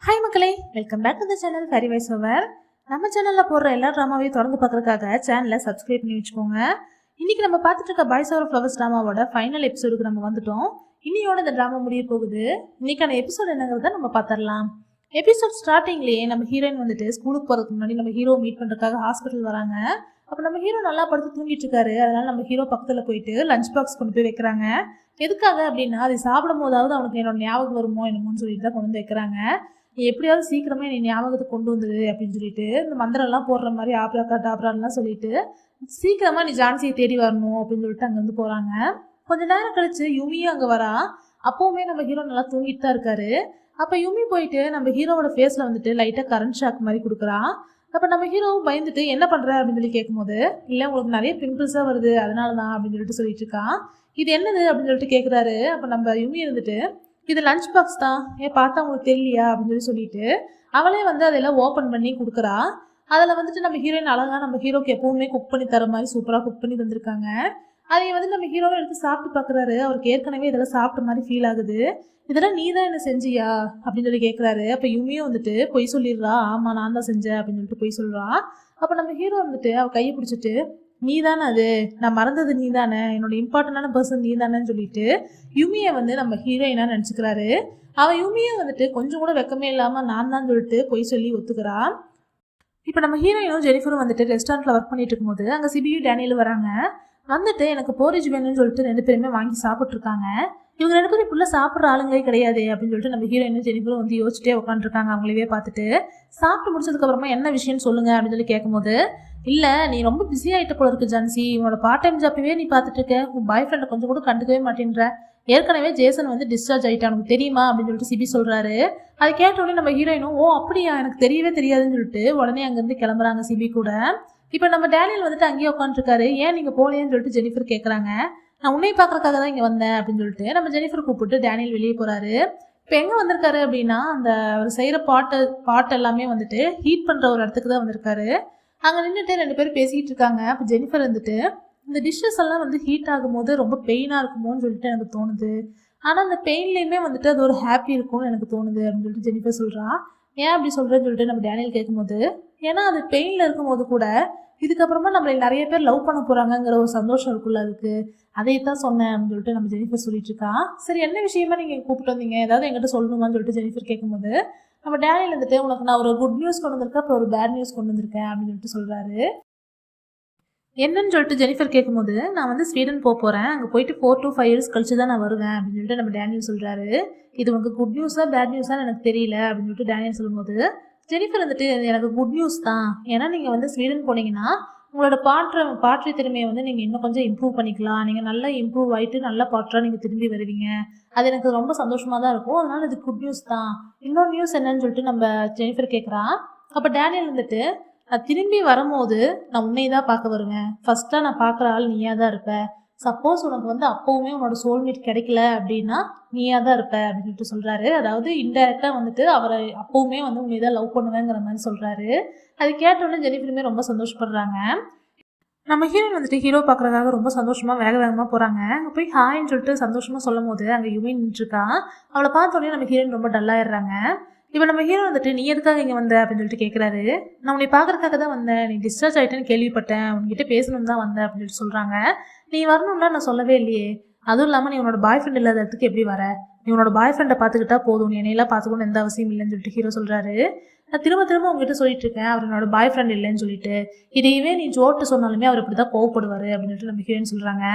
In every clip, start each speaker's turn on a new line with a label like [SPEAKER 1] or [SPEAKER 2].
[SPEAKER 1] Hi மக்களே, welcome back to the channel fairy voice over. நம்ம சேனலில் போடுற எல்லா ட்ராமாவையும் தொடர்ந்து பார்க்கறதுக்காக சேனலை சப்ஸ்கிரைப் பண்ணி வச்சுக்கோங்க. இன்னைக்கு நம்ம பார்த்துட்டு இருக்க பாய்ஸ் ஓவர் ஃப்ளவர்ஸ் ட்ராமாவோட ஃபைனல் எபிசோடுக்கு நம்ம வந்துட்டோம். இன்னையோட இந்த ட்ராமா முடிய போகுது. இன்னைக்கான எபிசோட் என்னங்கிறத நம்ம பார்த்துடலாம். எபிசோட் ஸ்டார்டிங்லேயே நம்ம ஹீரோயின் வந்துட்டு ஸ்கூலுக்கு போகிறதுக்கு முன்னாடி நம்ம ஹீரோ மீட் பண்ணுறதுக்காக ஹாஸ்பிட்டல் வராங்க. அப்போ நம்ம ஹீரோ நல்லா படுத்து தூங்கிட்டு இருக்காரு. அதனால நம்ம ஹீரோ பக்கத்தில் போயிட்டு லஞ்ச் பாக்ஸ் கொண்டு போய் வைக்கிறாங்க. எதுக்காக அப்படின்னா அது சாப்பிடும் போதாவது அவனுக்கு என்னோட ஞாபகம் வருமோ என்னமோன்னு சொல்லிட்டு தான் கொண்டு வந்து வைக்கிறாங்க. எப்படியாவது சீக்கிரமே நீ ஞாபகத்தை கொண்டு வந்துடு அப்படின்னு சொல்லிட்டு இந்த மந்திரம்லாம் போடுற மாதிரி ஆப்ராக்கா டாப்ரான்லாம் சொல்லிட்டு சீக்கிரமா நீ ஜான்சியை தேடி வரணும் அப்படின்னு சொல்லிட்டு அங்கேருந்து போறாங்க. கொஞ்ச நேரம் கழிச்சு யுமியும் அங்கே வரா. அப்பவுமே நம்ம ஹீரோ நல்லா தூங்கிட்டு தான் இருக்காரு. அப்போ யுமி போயிட்டு நம்ம ஹீரோவோட ஃபேஸ்ல வந்துட்டு லைட்டாக கரண்ட் ஷாக் மாதிரி கொடுக்குறான். அப்போ நம்ம ஹீரோவும் பயந்துட்டு என்ன பண்ற அப்படின்னு சொல்லி கேட்கும்போது இல்லை உங்களுக்கு நிறைய பிம்பிள்ஸாக வருது அதனால தான் அப்படின்னு சொல்லிட்டு இருக்கான். இது என்னது அப்படின்னு சொல்லிட்டு கேட்குறாரு. அப்போ நம்ம யுமி இருந்துட்டு இது லஞ்ச் பாக்ஸ் தான், ஏன் பார்த்தா உங்களுக்கு தெரியலையா அப்படின்னு சொல்லிட்டு அவளே வந்து அதெல்லாம் ஓப்பன் பண்ணி கொடுக்குறா. அதில் வந்துட்டு நம்ம ஹீரோயின் அழகாக நம்ம ஹீரோக்கு எப்பவுமே குக் பண்ணி தர மாதிரி சூப்பராக குக் பண்ணி தந்திருக்காங்க. அதை வந்து நம்ம ஹீரோவை எடுத்து சாப்பிட்டு பார்க்குறாரு. அவருக்கு ஏற்கனவே இதெல்லாம் சாப்பிட்ட மாதிரி ஃபீல் ஆகுது. இதெல்லாம் நீ தான் என்ன செஞ்சியா அப்படின்னு சொல்லி கேட்குறாரு. அப்போ யுமியும் வந்துட்டு பொய் சொல்லிடுறா. ஆமாம் நான் தான் செஞ்சேன் அப்படின்னு சொல்லிட்டு பொய் சொல்கிறா. அப்போ நம்ம ஹீரோ வந்துட்டு அவள் கையை பிடிச்சிட்டு நீ தானே அது, நான் மறந்தது நீ தானே, என்னோட இம்பார்ட்டண்டான பர்சன் நீ தானேன்னு சொல்லிட்டு யுமியை வந்து நம்ம ஹீரோயினா நினச்சிக்கிறாரு. அவன் யுமியை வந்துட்டு கொஞ்சம் கூட வெக்கமே இல்லாமல் நான் தான் சொல்லிட்டு பொய் சொல்லி ஒத்துக்கிறான். இப்போ நம்ம ஹீரோயினும் ஜெனிஃபரும் வந்துட்டு ரெஸ்டாரண்ட்டில் ஒர்க் பண்ணிட்டு இருக்கும்போது அங்கே சிபியும் டேனியலும் வராங்க. வந்துட்டு எனக்கு போரிஜ் வேணும்னு சொல்லிட்டு 2 பேருமே வாங்கி சாப்பிட்ருக்காங்க. இவங்க 2 பேரும் இப்படிலாம் சாப்பிட்ற ஆளுங்களே கிடையாது அப்படின்னு சொல்லிட்டு நம்ம ஹீரோயினும் ஜெனிஃபரும் வந்து யோசிச்சுட்டே உட்காந்துருக்காங்க. அவங்களவே பார்த்துட்டு சாப்பிட்டு முடிச்சதுக்கப்புறமா என்ன விஷயம்னு சொல்லுங்க அப்படின்னு சொல்லி கேட்கும்போது இல்லை நீ ரொம்ப பிஸி ஆகிட்ட போல இருக்கு ஜான்சி, உன்னோட பார்ட் டைம் ஜாப்பவே நீ பார்த்துட்டு இருக்க, உன் பாய் ஃப்ரெண்டை கொஞ்சம் கூட கண்டுக்கவே மாட்டேன்ற, ஏற்கனவே ஜேசன் வந்து டிஸ்சார்ஜ் ஆகிட்டான் உனக்கு தெரியுமா அப்படின்னு சொல்லிட்டு சிபி சொல்கிறாரு. அதை கேட்டோடனே நம்ம ஹீரோயினும் ஓ அப்படியா எனக்கு தெரியவே தெரியாதுன்னு சொல்லிட்டு உடனே அங்கேருந்து கிளம்புறாங்க சிபி கூட. இப்போ நம்ம டேனியல் வந்துட்டு அங்கேயே உட்காந்துருக்காரு. ஏன் நீங்கள் போகலையேன்னு சொல்லிட்டு ஜெனிஃபர் கேட்குறாங்க. நான் உன்னை பார்க்கறதுக்காக தான் இங்கே வந்தேன் அப்படின்னு சொல்லிட்டு நம்ம ஜெனிஃபர் கூப்பிட்டு டேனியல் வெளியே போகிறாரு. இப்போ எங்கே வந்திருக்காரு அப்படின்னா அந்த அவர் செய்கிற பாட்டு எல்லாமே வந்துட்டு ஹீட் பண்ணுற ஒரு இடத்துக்கு தான் வந்திருக்காரு. அங்கே நின்றுட்டு 2 பேரும் பேசிக்கிட்டு இருக்காங்க. அப்போ ஜெனிஃபர் வந்துட்டு இந்த டிஷ்ஷஸ் எல்லாம் வந்து ஹீட் ஆகும்போது ரொம்ப பெயினாக இருக்குமோன்னு சொல்லிட்டு எனக்கு தோணுது, ஆனால் அந்த பெயின்லேயுமே வந்துட்டு அது ஒரு ஹாப்பி இருக்கும்னு எனக்கு தோணுது அப்படின்னு சொல்லிட்டு ஜெனிஃபர் சொல்கிறா. ஏன் அப்படி சொல்கிறேன்னு சொல்லிட்டு நம்ம டேனியல் கேட்கும்போது ஏன்னா அது பெயினில் இருக்கும்போது கூட இதுக்கப்புறமா நம்மளை நிறைய பேர் லவ் பண்ண போகிறாங்கங்கிற ஒரு சந்தோஷம் இருக்குல்ல, அதுக்கு அதைத்தான் சொன்னேன் அப்படின்னு சொல்லிட்டு நம்ம ஜெனிஃபர் சொல்லிட்டு இருக்கா. சரி என்ன விஷயமா நீங்கள் கூப்பிட்டு வந்தீங்க, ஏதாவது எங்கிட்ட சொல்லணுமான்னு சொல்லிட்டு ஜெனிஃபர் கேட்கும்போது நம்ம டேனியல் வந்துட்டு உனக்கு நான் ஒரு குட் நியூஸ் கொண்டு வந்திருக்கேன், அப்புறம் ஒரு பேட் நியூஸ் கொண்டு வந்திருக்கேன் அப்படின்னு சொல்லிட்டு சொல்கிறாரு. என்னன்னு சொல்லிட்டு ஜெனிஃபர் கேட்கும்போது நான் வந்து ஸ்வீடன் போகிறேன், அங்கே போயிட்டு 4 to 5 years கழிச்சு தான் நான் வருவேன் அப்படின்னு சொல்லிட்டு நம்ம டேனியல் சொல்கிறாரு. இது உனக்கு குட் நியூஸா பேட் நியூஸான்னு எனக்கு தெரியல அப்படின்னு சொல்லிட்டு டேனியல் சொல்லும்போது ஜெனிஃபர் வந்துட்டு எனக்கு குட் நியூஸ் தான், ஏன்னா நீங்கள் வந்து ஸ்வீடன் போனீங்கன்னா உங்களோட பாட்டு திறமையை வந்து நீங்கள் இன்னும் கொஞ்சம் இம்ப்ரூவ் பண்ணிக்கலாம், நீங்கள் நல்லா இம்ப்ரூவ் ஆகிட்டு நல்ல பாட்டராக நீங்கள் திரும்பி வருவீங்க, அது எனக்கு ரொம்ப சந்தோஷமாக தான் இருக்கும், அதனால இது குட் நியூஸ் தான். இன்னொரு நியூஸ் என்னன்னு சொல்லிட்டு நம்ம ஜெனிஃபர் கேட்குறான். அப்போ டேனியல் வந்துட்டு நான் திரும்பி வரும்போது நான் உன்னை தான் பார்க்க வருவேன், ஃபர்ஸ்ட்டாக நான் பார்க்குற ஆள் நீயா தான் இருப்ப, சப்போஸ் உனக்கு வந்து அப்போவுமே உன்னோட சோல்மேட் கிடைக்கல அப்படின்னா நீயா தான் இருப்ப அப்படின்னு சொல்லிட்டு சொல்கிறாரு. அதாவது இன்டெரக்டாக வந்துட்டு அவரை அப்போவுமே வந்து உன்னை தான் லவ் பண்ணுவேங்கிற மாதிரி சொல்கிறாரு. அது கேட்டோடனே ஜெனிஃபருமே ரொம்ப சந்தோஷப்படுறாங்க. நம்ம ஹீரோயின் வந்துட்டு ஹீரோ பார்க்குறதுக்காக ரொம்ப சந்தோஷமாக வேகமாக போகிறாங்க. அங்கே போய் ஹாய்ன்னு சொல்லிட்டு சந்தோஷமாக சொல்லும் போது அங்கே யுமி நின்றுருக்கா. அவளை பார்த்தோன்னே நம்ம ஹீரோயின் ரொம்ப டல்லாயிடுறாங்க. இப்போ நம்ம ஹீரோ வந்துட்டு நீ எதுக்காக இங்கே வந்த அப்படின்னு சொல்லிட்டு கேட்குறாரு. நான் உன்னை பார்க்குறதுக்காக தான் வந்தேன், நீ டிஸ்சார்ஜ் ஆகிட்டேன்னு கேள்விப்பட்டேன், உன்கிட்ட பேசணும் தான் வந்தேன் அப்படின்னு சொல்லிட்டு சொல்கிறாங்க. நீ வரணும்னா நான் சொல்லவே இல்லையே, அதுவும் இல்லாமல் நீ உன்னோட பாய் ஃப்ரெண்ட் இல்லாத இடத்துக்கு எப்படி வர, நீ உன்னோட பாய் ஃப்ரெண்டை பார்த்துக்கிட்டா போதும், நீ என்னையெல்லாம் பார்த்துக்கணும்னு எந்த அவசியம் இல்லைன்னு சொல்லிட்டு ஹீரோ சொல்கிறாரு. நான் திரும்ப உங்ககிட்ட சொல்லிட்டு இருக்கேன் அவர் என்னோட பாய் ஃப்ரெண்ட் இல்லைன்னு சொல்லிட்டு, இதையவே நீ ஜோட்டு சொன்னாலுமே அவர் இப்படி தான் கோவப்படுவார் அப்படின்னு சொல்லிட்டு நம்ம ஹீரோன்னு சொல்கிறாங்க.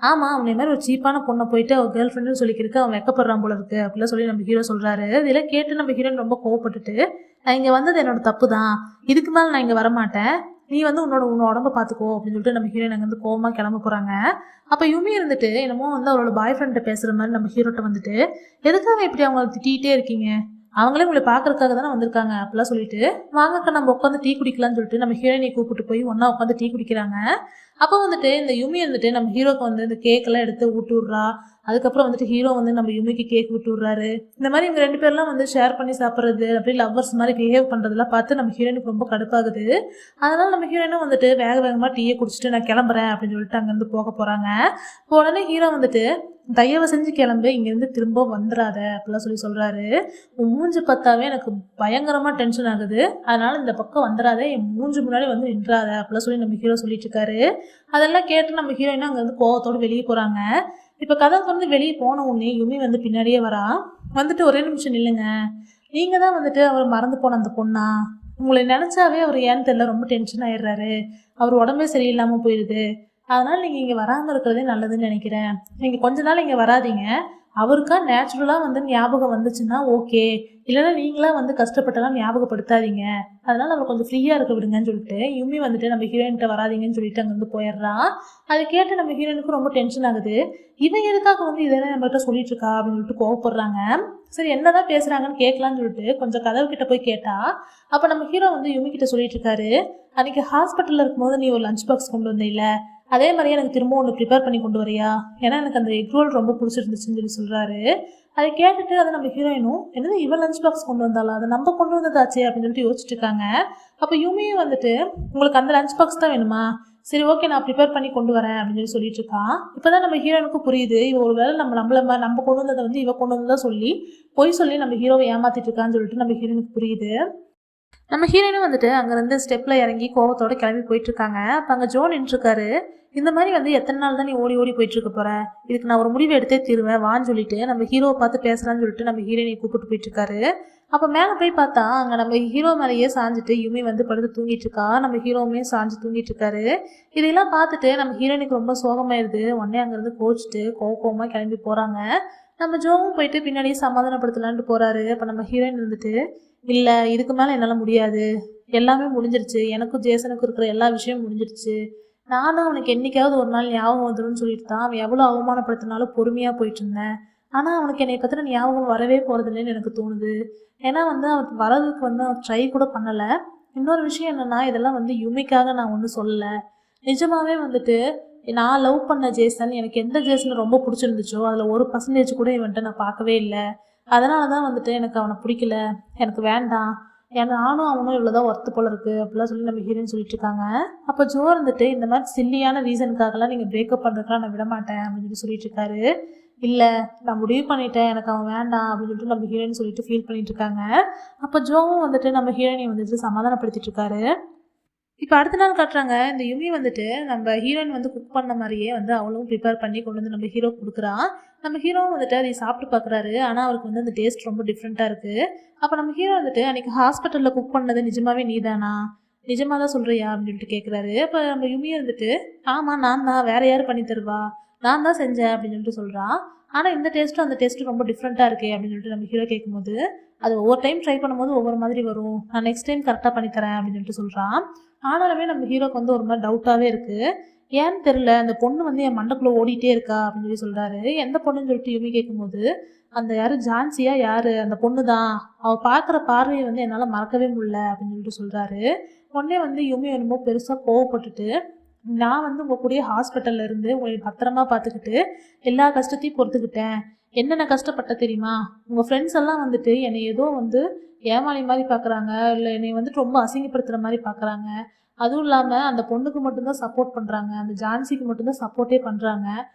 [SPEAKER 1] ஆமாம் அவனை மாதிரி ஒரு சீப்பான பொண்ணை போயிட்டு அவர் கேர்ள் ஃப்ரெண்டுன்னு சொல்லிக்கிறதுக்கு அவன் வெக்கப்படுறான் போல இருக்கு அப்படிலாம் சொல்லி நம்ம ஹீரோ சொல்கிறாரு. இதெல்லாம் கேட்டு நம்ம ஹீரோயின் ரொம்ப கோவப்பட்டுட்டு நான் இங்கே வந்தது என்னோட தப்பு தான், இதுக்கு மேலே நான் இங்கே வரமாட்டேன், நீ வந்து உன்னோட உடம்ப பார்த்துக்கோ அப்படின்னு சொல்லிட்டு நம்ம ஹீரோயின் அங்கேருந்து கோவமாக கிளம்ப போகிறாங்க. அப்போ யுமி இருந்துட்டு என்னமோ வந்து அவரோட பாய் ஃப்ரெண்ட்டை பேசுகிற மாதிரி நம்ம ஹீரோட்ட வந்துட்டு எதுக்காக இப்படி அவங்களை திட்டிகிட்டே இருக்கீங்க, அவங்களே உங்களை பார்க்கறதுக்காக தானே வந்திருக்காங்க அப்படிலாம் சொல்லிட்டு வாங்கக்கா நம்ம உட்காந்து டீ குடிக்கலாம்னு சொல்லிட்டு நம்ம ஹீரோயினை கூப்பிட்டு போய் ஒன்றா உட்காந்து டீ குடிக்கிறாங்க. அப்போ வந்துட்டு இந்த யுமி வந்துட்டு நம்ம ஹீரோக்கு வந்து இந்த கேக்கெல்லாம் எடுத்து ஊட்டி விட்றா. அதுக்கப்புறம் வந்துட்டு ஹீரோ வந்து நம்ம யுமிக்கு கேக் விட்டு விடுறாரு. இந்த மாதிரி இவங்க 2 பேர்லாம் வந்து ஷேர் பண்ணி சாப்பிட்றது, அப்படியே லவ்வர்ஸ் மாதிரி பிஹேவ் பண்ணுறதுலாம் பார்த்து நம்ம ஹீரோயினுக்கு ரொம்ப கடுப்பாகுது. அதனால நம்ம ஹீரோயினும் வந்துட்டு வேக வேகமாக டீயை குடிச்சிட்டு நான் கிளம்புறேன் அப்படின்னு சொல்லிட்டு அங்கேருந்து போக போகிறாங்க. உடனே ஹீரோ வந்துட்டு தயவு செஞ்சு கிளம்பு, இங்கேருந்து திரும்ப வந்துடாத அப்படிலாம் சொல்கிறாரு. உன் மூஞ்சி பார்த்தாவே எனக்கு பயங்கரமாக டென்ஷன் ஆகுது, அதனால இந்த பக்கம் வந்துடாத, என் மூஞ்சி முன்னாடி வந்து நின்றாத அப்படிலாம் சொல்லி நம்ம ஹீரோ சொல்லிட்டு இருக்காரு. அதெல்லாம் கேட்டு நம்ம ஹீரோயினா அங்கேருந்து கோவத்தோடு வெளியே போகிறாங்க. இப்போ கதை திறந்து வெளியே போன உடனே யுமி வந்து பின்னாடியே வரா. வந்துட்டு ஒரே நிமிஷம் நில்லுங்க, நீங்கள் தான் வந்துட்டு அவர் மறந்து போன அந்த பொண்ணா? உங்களை நினச்சாவே அவர் ஏன்னு தெரியல ரொம்ப டென்ஷன் ஆயிடுறாரு, அவர் உடம்பே சரியில்லாமல் போயிடுது, அதனால் நீங்கள் இங்கே வராமல் இருக்கிறதே நல்லதுன்னு நினைக்கிறேன். நீங்கள் கொஞ்ச நாள் இங்கே வராதிங்க, அவருக்கா நேச்சுரலாக வந்து ஞாபகம் வந்துச்சுன்னா ஓகே, இல்லைன்னா நீங்களாம் வந்து கஷ்டப்பட்டெல்லாம் ஞாபகப்படுத்தாதீங்க, அதனால் அவர் கொஞ்சம் ஃப்ரீயாக இருக்க விடுங்கன்னு சொல்லிட்டு யுமி வந்துட்டு நம்ம ஹீரோயின்கிட்ட வராதிங்கன்னு சொல்லிட்டு அங்கேருந்து போயிடுறான். அதை கேட்டு நம்ம ஹீரோயினுக்கு ரொம்ப டென்ஷன் ஆகுது. இவன் எதுக்காக வந்து இதெல்லாம் நம்மகிட்ட சொல்லிட்டு இருக்கா அப்படின்னு சொல்லிட்டு கோவப்படுறாங்க. சரி என்னதான் பேசுகிறாங்கன்னு கேட்கலான்னு சொல்லிட்டு கொஞ்சம் கதவு கிட்ட போய் கேட்டா, அப்போ நம்ம ஹீரோ வந்து யுமி கிட்ட சொல்லிட்டு இருக்காரு, அன்றைக்கி ஹாஸ்பிட்டலில் இருக்கும்போது நீ ஒரு லஞ்ச் பாக்ஸ் கொண்டு வந்தீல்ல, அதே மாதிரியே எனக்கு திரும்ப ஒன்று ப்ரிப்பேர் பண்ணி கொண்டு வரியா, ஏன்னா எனக்கு அந்த எக் ரோல் ரொம்ப பிடிச்சிருந்துச்சுன்னு சொல்லி சொல்கிறாரு. அதை கேட்டுட்டு அதை நம்ம ஹீரோயினும் என்னது இவன் லஞ்ச் பாக்ஸ் கொண்டு வந்தாலும் அதை நம்ம கொண்டு வந்ததாச்சே அப்படின்னு சொல்லிட்டு யோசிச்சுட்டு இருக்காங்க. அப்போ யுமியும் வந்துட்டு உங்களுக்கு அந்த லஞ்ச் பாக்ஸ் தான் வேணுமா, சரி ஓகே நான் ப்ரிப்பேர் பண்ணி கொண்டு வரேன் அப்படின்னு சொல்லிட்டு இருக்கான். இப்போ தான் நம்ம ஹீரோனுக்கு புரியுது, இவ ஒரு வேளை நம்ம கொண்டு வந்ததை வந்து இவ கொண்டு வந்ததா சொல்லி பொய் சொல்லி நம்ம ஹீரோவை ஏமாத்திட்டு இருக்கான்னு சொல்லிட்டு நம்ம ஹீரோனுக்கு புரியுது. நம்ம ஹீரோயினும் வந்துட்டு அங்கேருந்து ஸ்டெப்பில் இறங்கி கோவத்தோடு கிளம்பி போயிட்டுருக்காங்க. அப்போ அங்கே ஜோ நின்றுருக்காரு. இந்த மாதிரி வந்து எத்தனை நாள் தான் நீ ஓடி ஓடி போயிட்டுருக்க போகிற, இதுக்கு நான் ஒரு முடிவு எடுத்தே தீருவேன் வான்னு சொல்லிட்டு நம்ம ஹீரோவை பார்த்து பேசலான்னு சொல்லிட்டு நம்ம ஹீரோயினை கூப்பிட்டு போயிட்டுருக்காரு. அப்போ மேலே போய் பார்த்தா அங்கே நம்ம ஹீரோ மேலேயே சாஞ்சிட்டு யுமி வந்து படுத்து தூங்கிட்டு இருக்கா, நம்ம ஹீரோவுமே சாஞ்சு தூங்கிட்டு இருக்காரு. இதெல்லாம் பார்த்துட்டு நம்ம ஹீரோயினுக்கு ரொம்ப சோகமாயிருது. உடனே அங்கேருந்து கோச்சிட்டு கோவமாக கிளம்பி போகிறாங்க. நம்ம ஜோவும் போயிட்டு பின்னாடியே சமாதானப்படுத்தலான்ட்டு போகிறாரு. அப்போ நம்ம ஹீரோயின் வந்துட்டு இல்லை இதுக்கு மேலே என்னால் முடியாது, எல்லாமே முடிஞ்சிருச்சு, எனக்கும் ஜேசனுக்கும் இருக்கிற எல்லா விஷயமும் முடிஞ்சிருச்சு, நானும் அவனுக்கு என்றைக்காவது ஒரு நாள் ஞாபகம் வந்துடும்னு சொல்லிட்டு தான் அவன் எவ்வளோ அவமானப்படுத்தினாலும் பொறுமையாக போயிட்டு இருந்தேன். ஆனால் அவனுக்கு என்னை பற்றின ஞாபகம் வரவே போகிறதில்லைன்னு எனக்கு தோணுது. ஏன்னா வந்து அவன் வரதுக்கு வந்து அவன் ட்ரை கூட பண்ணலை. இன்னொரு விஷயம் என்னென்னா இதெல்லாம் வந்து யுமிக்காக நான் ஒன்றும் சொல்லலை, நிஜமாகவே வந்துட்டு நான் லவ் பண்ண ஜேசன் எனக்கு எந்த ஜேசன் ரொம்ப பிடிச்சிருந்துச்சோ அதில் 1% கூட இவன்ட்ட நான் பார்க்கவே இல்லை. அதனால தான் வந்துட்டு எனக்கு அவனை பிடிக்கல, எனக்கு வேண்டாம், ஏன்னா நானும் அவனும் இவ்வளோதான் ஒர்த்து போல இருக்குது அப்படிலாம் சொல்லி நம்ம ஹீரோன்னு சொல்லிட்டு இருக்காங்க. அப்போ ஜோ இருந்துட்டு இந்த மாதிரி சில்லியான ரீசனுக்காகலாம் நீங்கள் பிரேக்கப் பண்ணுறதுக்கெலாம் நான் விட மாட்டேன் அப்படின்னு சொல்லிட்டு இருக்காரு. இல்லை நான் முடிவு பண்ணிட்டேன், எனக்கு அவன் வேண்டாம் அப்படின்னு சொல்லிட்டு நம்ம ஹீரோயின் சொல்லிட்டு ஃபீல் பண்ணிட்டு இருக்காங்க. அப்போ ஜோவும் வந்துட்டு நம்ம ஹீரோயினை வந்துட்டு சமாதானப்படுத்திட்டு இருக்காரு. இப்போ அடுத்த நாள் காட்டுறாங்க, இந்த யுமி வந்துட்டு நம்ம ஹீரோயின் வந்து குக் பண்ண மாதிரியே வந்து அவளும் ப்ரிப்பேர் பண்ணி கொண்டு வந்து நம்ம ஹீரோ கொடுக்குறான். நம்ம ஹீரோவும் வந்துட்டு அதை சாப்பிட்டு பார்க்குறாரு. ஆனால் அவருக்கு வந்து அந்த டேஸ்ட் ரொம்ப டிஃப்ரெண்ட்டாக இருக்குது. அப்போ நம்ம ஹீரோ வந்துட்டு அன்றைக்கி ஹாஸ்பிட்டலில் குக் பண்ணது நிஜமாவே நீதானா, நிஜமாக தான் சொல்கிறியா அப்படின்னு சொல்லிட்டு கேட்குறாரு. அப்போ நம்ம யுமியை வந்துட்டு ஆமாம் நான் தான், வேறு யார் பண்ணி தருவா, நான் தான் செஞ்சேன் அப்படின்னு சொல்லிட்டு சொல்கிறான். ஆனால் இந்த டேஸ்ட்டும் அந்த டேஸ்ட்டும் ரொம்ப டிஃப்ரெண்ட்டாக இருக்கே அப்படின்னு சொல்லிட்டு நம்ம ஹீரோ கேட்கும்போது அது ஒவ்வொரு டைம் ட்ரை பண்ணும்போது ஒவ்வொரு மாதிரி வரும், நான் நெக்ஸ்ட் டைம் கரெக்டாக பண்ணித்தரேன் அப்படின்னு சொல்லிட்டு சொல்கிறான். ஆனாலுமே நம்ம ஹீரோக்கு வந்து ஒரு மாதிரி டவுட்டாகவே இருக்குது. ஏன்னு தெரில, அந்த பொண்ணு வந்து என் மண்டக்குள்ளே ஓடிட்டே இருக்கா அப்படின்னு சொல்லி சொல்கிறாரு. எந்த பொண்ணுன்னு சொல்லிட்டு யுமி கேட்கும்போது அந்த யார் ஜான்சியா யார், அந்த பொண்ணு தான், அவள் பார்க்குற பார்வையை வந்து என்னால் மறக்கவே முடியல அப்படின்னு சொல்லிட்டு சொல்கிறாரு. உடனே வந்து யுமி என்னமோ பெருசாக கோவப்பட்டுட்டு நான் வந்து உங்கள் கூடயே ஹாஸ்பிட்டலில் இருந்து உங்களை பத்திரமா பார்த்துக்கிட்டு எல்லா கஷ்டத்தையும் பொறுத்துக்கிட்டேன், என்னென்ன கஷ்டப்பட்ட தெரியுமா, உங்கள் ஃப்ரெண்ட்ஸ் எல்லாம் வந்துட்டு என்னை ஏதோ வந்து ஏமாளி மாதிரி பார்க்குறாங்க, இல்லை என்னை வந்துட்டு ரொம்ப அசிங்கப்படுத்துகிற மாதிரி பார்க்குறாங்க, அதுவும் இல்லாமல் அந்த பொண்ணுக்கு மட்டும்தான் சப்போர்ட் பண்ணுறாங்க, அந்த ஜான்சிக்கு மட்டும்தான் சப்போர்ட்டே பண்ணுறாங்க,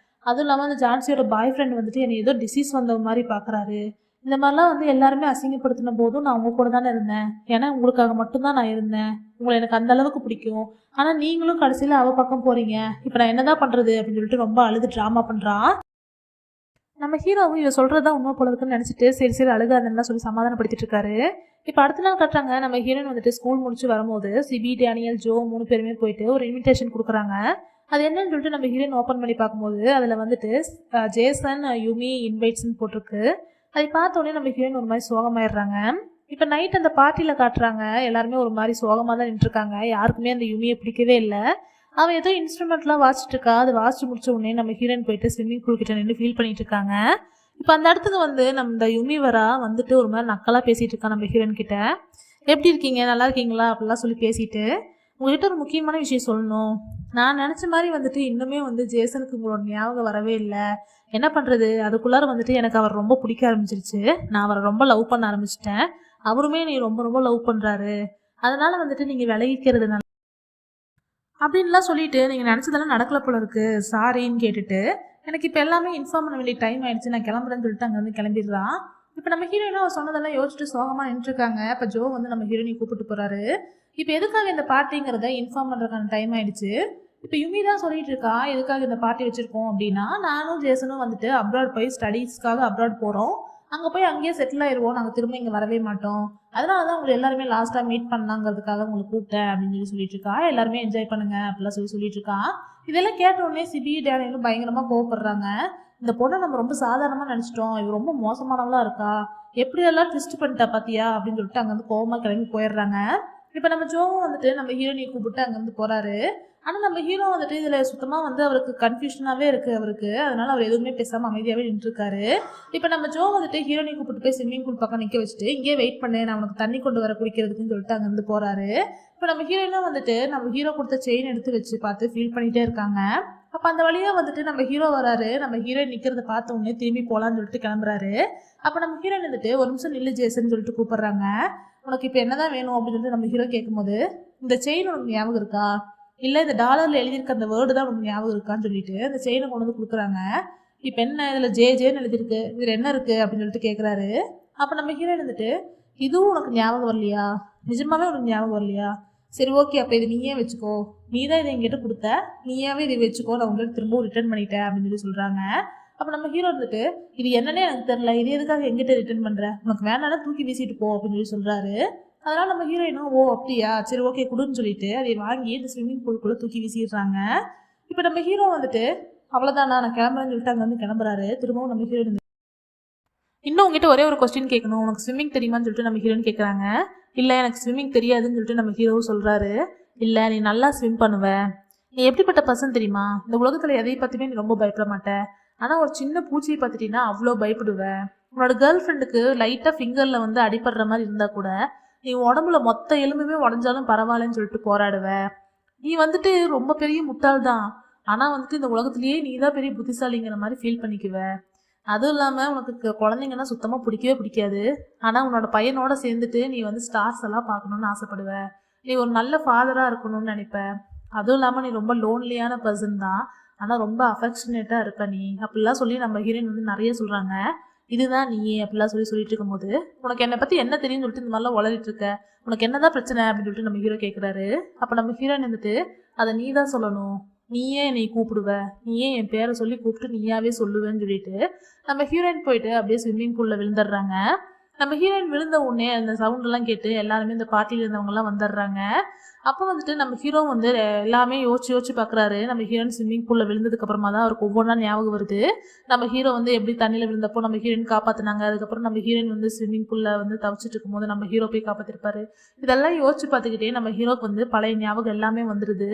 [SPEAKER 1] அதுவும் இல்லாமல் அந்த ஜான்சியோட பாய் ஃப்ரெண்ட் வந்துட்டு என்னை ஏதோ டிசீஸ் வந்த மாதிரி பார்க்குறாரு, இந்த மாதிரிலாம் வந்து எல்லாருமே அசிங்கப்படுத்தின போதும் நான் உங்கள் கூட தானே இருந்தேன், ஏன்னா உங்களுக்காக மட்டும்தான் நான் இருந்தேன், உங்களை எனக்கு அந்த அளவுக்கு பிடிக்கும், ஆனால் நீங்களும் கடைசியில் அவள் பக்கம் போகிறீங்க, இப்போ நான் என்னதான் பண்ணுறது அப்படின்னு சொல்லிட்டு ரொம்ப அழுது ட்ராமா பண்ணுறான். நம்ம ஹீரோவும் இவ சொல்கிறதா உண்மை போல இருக்குன்னு நினச்சிட்டு சரி அழுகாதுன்னா சொல்லி சமாதானப்படுத்திட்டு இருக்காரு. இப்போ அடுத்த நாள் காட்டுறாங்க, நம்ம ஹீரோயின் வந்துட்டு ஸ்கூல் முடிச்சு வரும்போது சிபி, டேனியல், ஜோ 3 பேருமே போயிட்டு ஒரு இன்விடேஷன் கொடுக்குறாங்க. அது என்னன்னு சொல்லிட்டு நம்ம ஹீரோயின் ஓப்பன் பண்ணி பார்க்கும்போது அதில் வந்துட்டு ஜேசன் யுமி இன்வைட்ஸ்ன்னு போட்டிருக்கு. அதை பார்த்தோன்னே நம்ம ஹீரோயின் ஒரு மாதிரி சோகமாயிடுறாங்க. இப்போ நைட் அந்த பார்ட்டியில் காட்டுறாங்க, எல்லாருமே ஒரு மாதிரி சோகமாக தான் நின்றுருக்காங்க, யாருக்குமே அந்த யுமியை பிடிக்கவே இல்லை. அவன் ஏதோ இன்ஸ்ட்ருமெண்ட்லாம் வாசிச்சுட்டு இருக்கா, அது வாசிச்சு முடிச்ச உடனே நம்ம ஹீரோயின் போயிட்டு ஸ்விம்மிங் பூல் கிட்ட நின்று ஃபீல் பண்ணிட்டு இருக்காங்க. இப்போ அந்த இடத்துக்கு வந்து நம்ம இந்த யுமி வரா வந்துட்டு ஒரு மாதிரி நக்கலாக பேசிகிட்டு இருக்கா நம்ம ஹீரோயின் கிட்ட. எப்படி இருக்கீங்க, நல்லா இருக்கீங்களா அப்படிலாம் சொல்லி பேசிட்டு உங்ககிட்ட ஒரு முக்கியமான விஷயம் சொல்லணும். நான் நினச்ச மாதிரி வந்துட்டு இன்னுமே வந்து ஜேசனுக்கு உங்களோட ஞாபகம் வரவே இல்லை. என்ன பண்ணுறது, அதுக்குள்ளார வந்துட்டு எனக்கு அவர் ரொம்ப பிடிக்க ஆரம்பிச்சிருச்சு. நான் அவரை ரொம்ப லவ் பண்ண ஆரம்பிச்சிட்டேன். அவருமே நீ ரொம்ப ரொம்ப லவ் பண்ணுறாரு. அதனால வந்துட்டு நீங்கள் விலகிக்கிறது நல்ல அப்படின்லாம் சொல்லிட்டு நீங்கள் நினச்சதெல்லாம் நடக்கல போல இருக்கு, சாரின்னு கேட்டுட்டு எனக்கு இப்போ எல்லாமே இன்ஃபார்ம் பண்ண வேண்டிய டைம் ஆயிடுச்சு, நான் கிளம்புறேன்னு சொல்லிட்டு அங்கே வந்து கிளம்பிடுறான். இப்போ நம்ம ஹீரோயினும் அவர் சொன்னதெல்லாம் யோசிச்சுட்டு சோகமாக நின்றுருக்காங்க. இப்போ ஜோ வந்து நம்ம ஹீரோயினை கூப்பிட்டு போகிறாரு. இப்போ எதுக்காக இந்த பார்ட்டிங்கிறத இன்ஃபார்ம் பண்ணுறதுக்கான டைம் ஆயிடுச்சு. இப்போ யுமி தான் சொல்லிட்டு இருக்கா, எதுக்காக இந்த பார்ட்டி வச்சுருக்கோம் அப்படின்னா, நானும் ஜேசனும் வந்துட்டு அப்ராட் போய் ஸ்டடீஸ்க்காக அப்ராட் போகிறோம். அங்கே போய் அங்கேயே செட்டில் ஆயிடுவோம், நாங்கள் திரும்ப இங்கே வரவே மாட்டோம். அதனால தான் உங்களை எல்லாருமே லாஸ்ட்டாக மீட் பண்ணலாங்கிறதுக்காக உங்களுக்கு கூப்பிட்டேன் அப்படின்னு சொல்லிட்டு இருக்கா. எல்லாருமே என்ஜாய் பண்ணுங்க அப்படிலாம் சொல்லிட்டு இருக்கா. இதெல்லாம் கேட்ட உடனே சிபி டேனியலும் பயங்கரமாக கோவப்படுறாங்க. இந்த பொண்ணை நம்ம ரொம்ப சாதாரணமாக நினச்சிட்டோம், இவ ரொம்ப மோசமானவளா இருக்கா, எப்படியெல்லாம் ட்விஸ்ட் பண்ணிட்டா பார்த்தியா அப்படின்னு சொல்லிட்டு அங்கே வந்து கோவமாக கிளம்பி போயிடுறாங்க. இப்போ நம்ம ஜோவும் வந்துட்டு நம்ம ஹீரோனியை கூப்பிட்டு அங்கேருந்து போகிறாரு. ஆனால் நம்ம ஹீரோ வந்துட்டு இதில் சுத்தமாக வந்து அவருக்கு கன்ஃபியூஷனாகவே இருக்குது அவருக்கு. அதனால் அவர் எதுவுமே பேசாமல் அமைதியாகவே நின்றுருக்காரு. இப்போ நம்ம ஜோ வந்துட்டு ஹீரோனியை கூப்பிட்டு போய் ஸ்விம்மிங் பூல் பக்கம் நிற்க வச்சுட்டு, இங்கே வெயிட் பண்ணு, நான் உனக்கு தண்ணி கொண்டு வர குடிக்கிறதுக்குன்னு சொல்லிட்டு அங்கேருந்து போகிறாரு. இப்போ நம்ம ஹீரோயினும் வந்துட்டு நம்ம ஹீரோ கொடுத்த செயின் எடுத்து வச்சு பார்த்து ஃபீல் பண்ணிகிட்டே இருக்காங்க. அப்போ அந்த வழியாக வந்துட்டு நம்ம ஹீரோ வராரு. நம்ம ஹீரோயின் நிற்கிறத பார்த்த உடனே திரும்பி போகலான்னு சொல்லிட்டு கிளம்புறாரு. அப்போ நம்ம ஹீரோயின் வந்துட்டு ஒரு நிமிஷம் நில்லு ஜேசன்னு சொல்லிட்டு கூப்பிட்றாங்க. உனக்கு இப்போ என்னதான் வேணும் அப்படின்னு சொல்லிட்டு நம்ம ஹீரோ கேட்கும்போது, இந்த செயின் உனக்கு ஞாபகம் இருக்கா, இல்லை இந்த டாலரில் எழுதியிருக்க அந்த வேர்டு தான் உனக்கு ஞாபகம் இருக்கான்னு சொல்லிட்டு அந்த செயினை கொண்டு வந்து கொடுக்குறாங்க. இப்போ என்ன இதில் ஜேன்னு எழுதியிருக்கு, இதில் என்ன இருக்குது அப்படின்னு சொல்லிட்டு கேட்குறாரு. அப்போ நம்ம ஹீரோயின் வந்துட்டு, இதுவும் உனக்கு ஞாபகம் வரலையா, நிஜமாவே உனக்கு ஞாபகம் வரலையா, சரி ஓகே, அப்போ இது நீயே வச்சுக்கோ, நீ தான் இதை எங்கிட்ட கொடுத்த, நீயாவே இதை வச்சுக்கோ, நான் உங்களுக்கு திரும்பவும் ரிட்டர்ன் பண்ணிட்டேன் அப்படின்னு சொல்லி சொல்கிறாங்க. அப்போ நம்ம ஹீரோ வந்துட்டு, இது என்னன்னே எனக்கு தெரில, இது எதுக்காக எங்கிட்ட ரிட்டர்ன் பண்ணுறேன், உனக்கு வேணாலும் தூக்கி வீசிட்டு போ அப்படின்னு சொல்லி சொல்கிறாரு. அதனால் நம்ம ஹீரோயினும் ஓ அப்படியா சரி ஓகே கொடுன்னு சொல்லிட்டு அதை வாங்கி இந்த ஸ்விம்மிங் பூலுக்குள்ளே தூக்கி வீசிடுறாங்க. இப்போ நம்ம ஹீரோ வந்துட்டு அவ்வளோதானா நான் கிளம்புறேன்னு சொல்லிட்டு அங்கே வந்து கிளம்புறாரு. திரும்பவும் நம்ம ஹீரோயின் இன்னும் உங்ககிட்ட ஒரே ஒரு கொஸ்டின் கேட்கணும், உனக்கு ஸ்விம்மிங் தெரியுமான்னு சொல்லிட்டு நம்ம ஹீரோயின் கேட்குறாங்க. இல்லை எனக்கு ஸ்விம்மிங் தெரியாதுன்னு சொல்லிட்டு நம்ம ஹீரோவும் சொல்கிறாரு. இல்லை நீ நல்லா ஸ்விம் பண்ணுவ, நீ எப்படிப்பட்ட பர்சன் தெரியுமா, இந்த உலகத்தில் எதை பற்றியுமே நீ ரொம்ப பயப்பட மாட்டேன், ஆனால் ஒரு சின்ன பூச்சியை பார்த்துட்டீங்கன்னா அவ்வளோ பயப்படுவேன், உன்னோட கேர்ள் ஃப்ரெண்டுக்கு லைட்டாக ஃபிங்கரில் வந்து அடிப்படுற மாதிரி இருந்தால் கூட நீ உடம்புல மொத்த எலும்புமே உடஞ்சாலும் பரவாயில்லன்னு சொல்லிட்டு போராடுவ, நீ வந்துட்டு ரொம்ப பெரிய முட்டாள் தான், ஆனால் வந்துட்டு இந்த உலகத்துலேயே நீ தான் பெரிய புத்திசாலிங்கிற மாதிரி ஃபீல் பண்ணிக்குவ, அதுவும் இல்லாமல் உனக்கு குழந்தைங்கன்னா சுத்தமாக பிடிக்கவே பிடிக்காது, ஆனால் உன்னோட பையனோட சேர்ந்துட்டு நீ வந்து ஸ்டார்ஸ் எல்லாம் பார்க்கணுன்னு ஆசைப்படுவ, நீ ஒரு நல்ல ஃபாதராக இருக்கணும்னு நினைப்ப, அதுவும் இல்லாமல் நீ ரொம்ப லோன்லியான பர்சன் தான், ஆனால் ரொம்ப அஃபெக்ஷனேட்டாக இருப்ப நீ அப்படிலாம் சொல்லி நம்ம ஹீரோயின் வந்து நிறைய சொல்கிறாங்க. இதுதான் நீ அப்படிலாம் சொல்லிட்டு இருக்கும்போது, உனக்கு என்னை பற்றி என்ன தெரியும்னு சொல்லிட்டு இந்த மாதிரிலாம் உளறிட்டு இருக்க, உனக்கு என்னதான் பிரச்சனை அப்படின்னு சொல்லிட்டு நம்ம ஹீரோ கேட்குறாரு. அப்போ நம்ம ஹீரோயின் வந்துட்டு, அதை நீ தான் சொல்லணும், நீயே என்னை கூப்பிடுவ, நீயே என் பேரை சொல்லி கூப்பிட்டு நீயாவே சொல்லுவேன்னு சொல்லிட்டு நம்ம ஹீரோயின் போயிட்டு அப்படியே ஸ்விம்மிங் பூலில் விழுந்துடுறாங்க. நம்ம ஹீரோயின் விழுந்த உடனே அந்த சவுண்டெல்லாம் கேட்டு எல்லாருமே இந்த பார்ட்டியில் இருந்தவங்கலாம் வந்துடுறாங்க. அப்போ வந்துட்டு நம்ம ஹீரோ வந்து எல்லாமே யோசிச்சு பார்க்குறாரு. நம்ம ஹீரோயின் ஸ்விம்மிங் பூலில் விழுந்ததுக்கு அப்புறமா தான் அவருக்கு ஒவ்வொன்றா ஞாபகம் வருது. நம்ம ஹீரோ வந்து எப்படி தண்ணியில் விழுந்தப்போ நம்ம ஹீரோயின் காப்பாற்றினாங்க, அதுக்கப்புறம் நம்ம ஹீரோயின் வந்து ஸ்விம்மிங் பூலில் வந்து தவிச்சிட்டு இருக்கும்போது நம்ம ஹீரோ போய் காப்பாற்றிருப்பாரு. இதெல்லாம் யோசிச்சு பார்த்துக்கிட்டே நம்ம ஹீரோக்கு வந்து பழைய ஞாபகம் எல்லாமே வந்துடுது.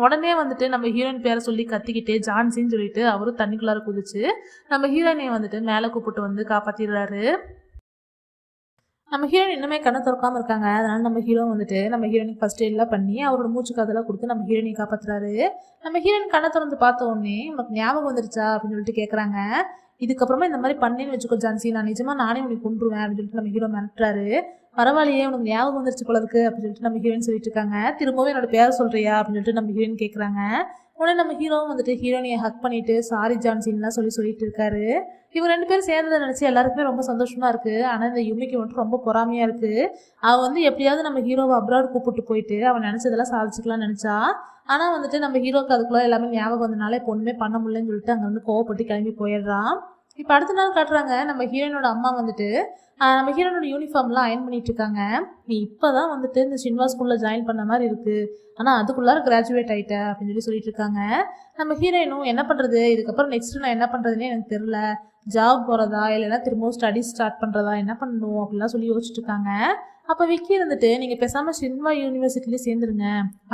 [SPEAKER 1] உடனே வந்துட்டு நம்ம ஹீரோயின் பேரை சொல்லி கத்திக்கிட்டே ஜான்சின்னு சொல்லிட்டு அவரும் தண்ணிக்குள்ளார குதிச்சு நம்ம ஹீரோயினை வந்துட்டு மேலே கூப்பிட்டு வந்து காப்பாற்றிடுறாரு. நம்ம ஹீரோயின் இன்னுமே கண்ணை திறக்காம இருக்காங்க. அதனால நம்ம ஹீரோ வந்துட்டு நம்ம ஹீரோயினுக்கு ஃபர்ஸ்ட் எல்லாம் பண்ணி அவரோட மூச்சு காதெல்லாம் கொடுத்து நம்ம ஹீரோயினை காப்பாற்றுறாரு. நம்ம ஹீரோயின் கண்ணை திறந்து பார்த்த உடனே உனக்கு ஞாபகம் வந்துருச்சா அப்படின்னு சொல்லிட்டு கேட்குறாங்க. இதுக்கப்புறமா இந்த மாதிரி பண்ணேன்னு வச்சுக்கோ ஜான்சி, நான் நிஜமாக நானே உனக்கு கொண்டுருவேன் அப்படின்னு சொல்லிட்டு நம்ம ஹீரோ மிரட்டுறாரு. பரவாயில்லையே உனக்கு ஞாபகம் வந்துருச்சு போல இருக்கு அப்படின்னு சொல்லிட்டு நம்ம ஹீரோயின் சொல்லிட்டு இருக்காங்க. திரும்பவும் என்னோட பேரை சொல்றியா அப்படின்னு சொல்லிட்டு நம்ம ஹீரோயின் கேட்குறாங்க. உடனே நம்ம ஹீரோவும் வந்துட்டு ஹீரோயினியை ஹக் பண்ணிட்டு சாரி ஜான்சின்லாம் சொல்லிட்டு இருக்காரு. இவங்க ரெண்டு பேரும் சேர்ந்ததை நினச்சி எல்லாருக்குமே ரொம்ப சந்தோஷமா இருக்கு. ஆனால் இந்த யுமிக்கு மட்டும் ரொம்ப பொறாமையா இருக்கு. அவன் வந்து எப்படியாவது நம்ம ஹீரோவை அப்ராட் கூப்பிட்டு போயிட்டு அவன் நினச்சதெல்லாம் சாதிச்சுக்கலாம்னு நினச்சா. ஆனால் வந்துட்டு நம்ம ஹீரோக்கு அதுக்குள்ள எல்லாமே ஞாபகம் வந்தனால இப்போ ஒன்றுமே பண்ண முடியலன்னு சொல்லிட்டு அங்கே வந்து கோவப்பட்டு கிளம்பி போயிடுறான். இப்போ அடுத்த நாள் காட்டுறாங்க நம்ம ஹீரோயினோட அம்மா வந்துட்டு நம்ம ஹீரோனோட யூனிஃபார்ம்லாம் அயன் பண்ணிட்டு இருக்காங்க. நீ இப்போ தான் வந்துட்டு இந்த சின்வா ஸ்கூலில் ஜாயின் பண்ண மாதிரி இருக்குது, ஆனால் அதுக்குள்ளார கிராஜுவேட் ஆகிட்ட அப்படின்னு சொல்லிட்டு இருக்காங்க. நம்ம ஹீரோயினும் என்ன பண்ணுறது, இதுக்கப்புறம் நெக்ஸ்ட்டு நான் என்ன பண்ணுறதுனே எனக்கு தெரில, ஜாப் போகிறதா இல்லைன்னா திரும்பவும் ஸ்டடீஸ் ஸ்டார்ட் பண்ணுறதா என்ன பண்ணணும் அப்படிலாம் சொல்லி யோசிச்சுட்டு இருக்காங்க. அப்போ விக்கி இருந்துட்டு நீங்கள் பேசாமல் சின்வா யூனிவர்சிட்டிலே சேர்ந்துருங்க,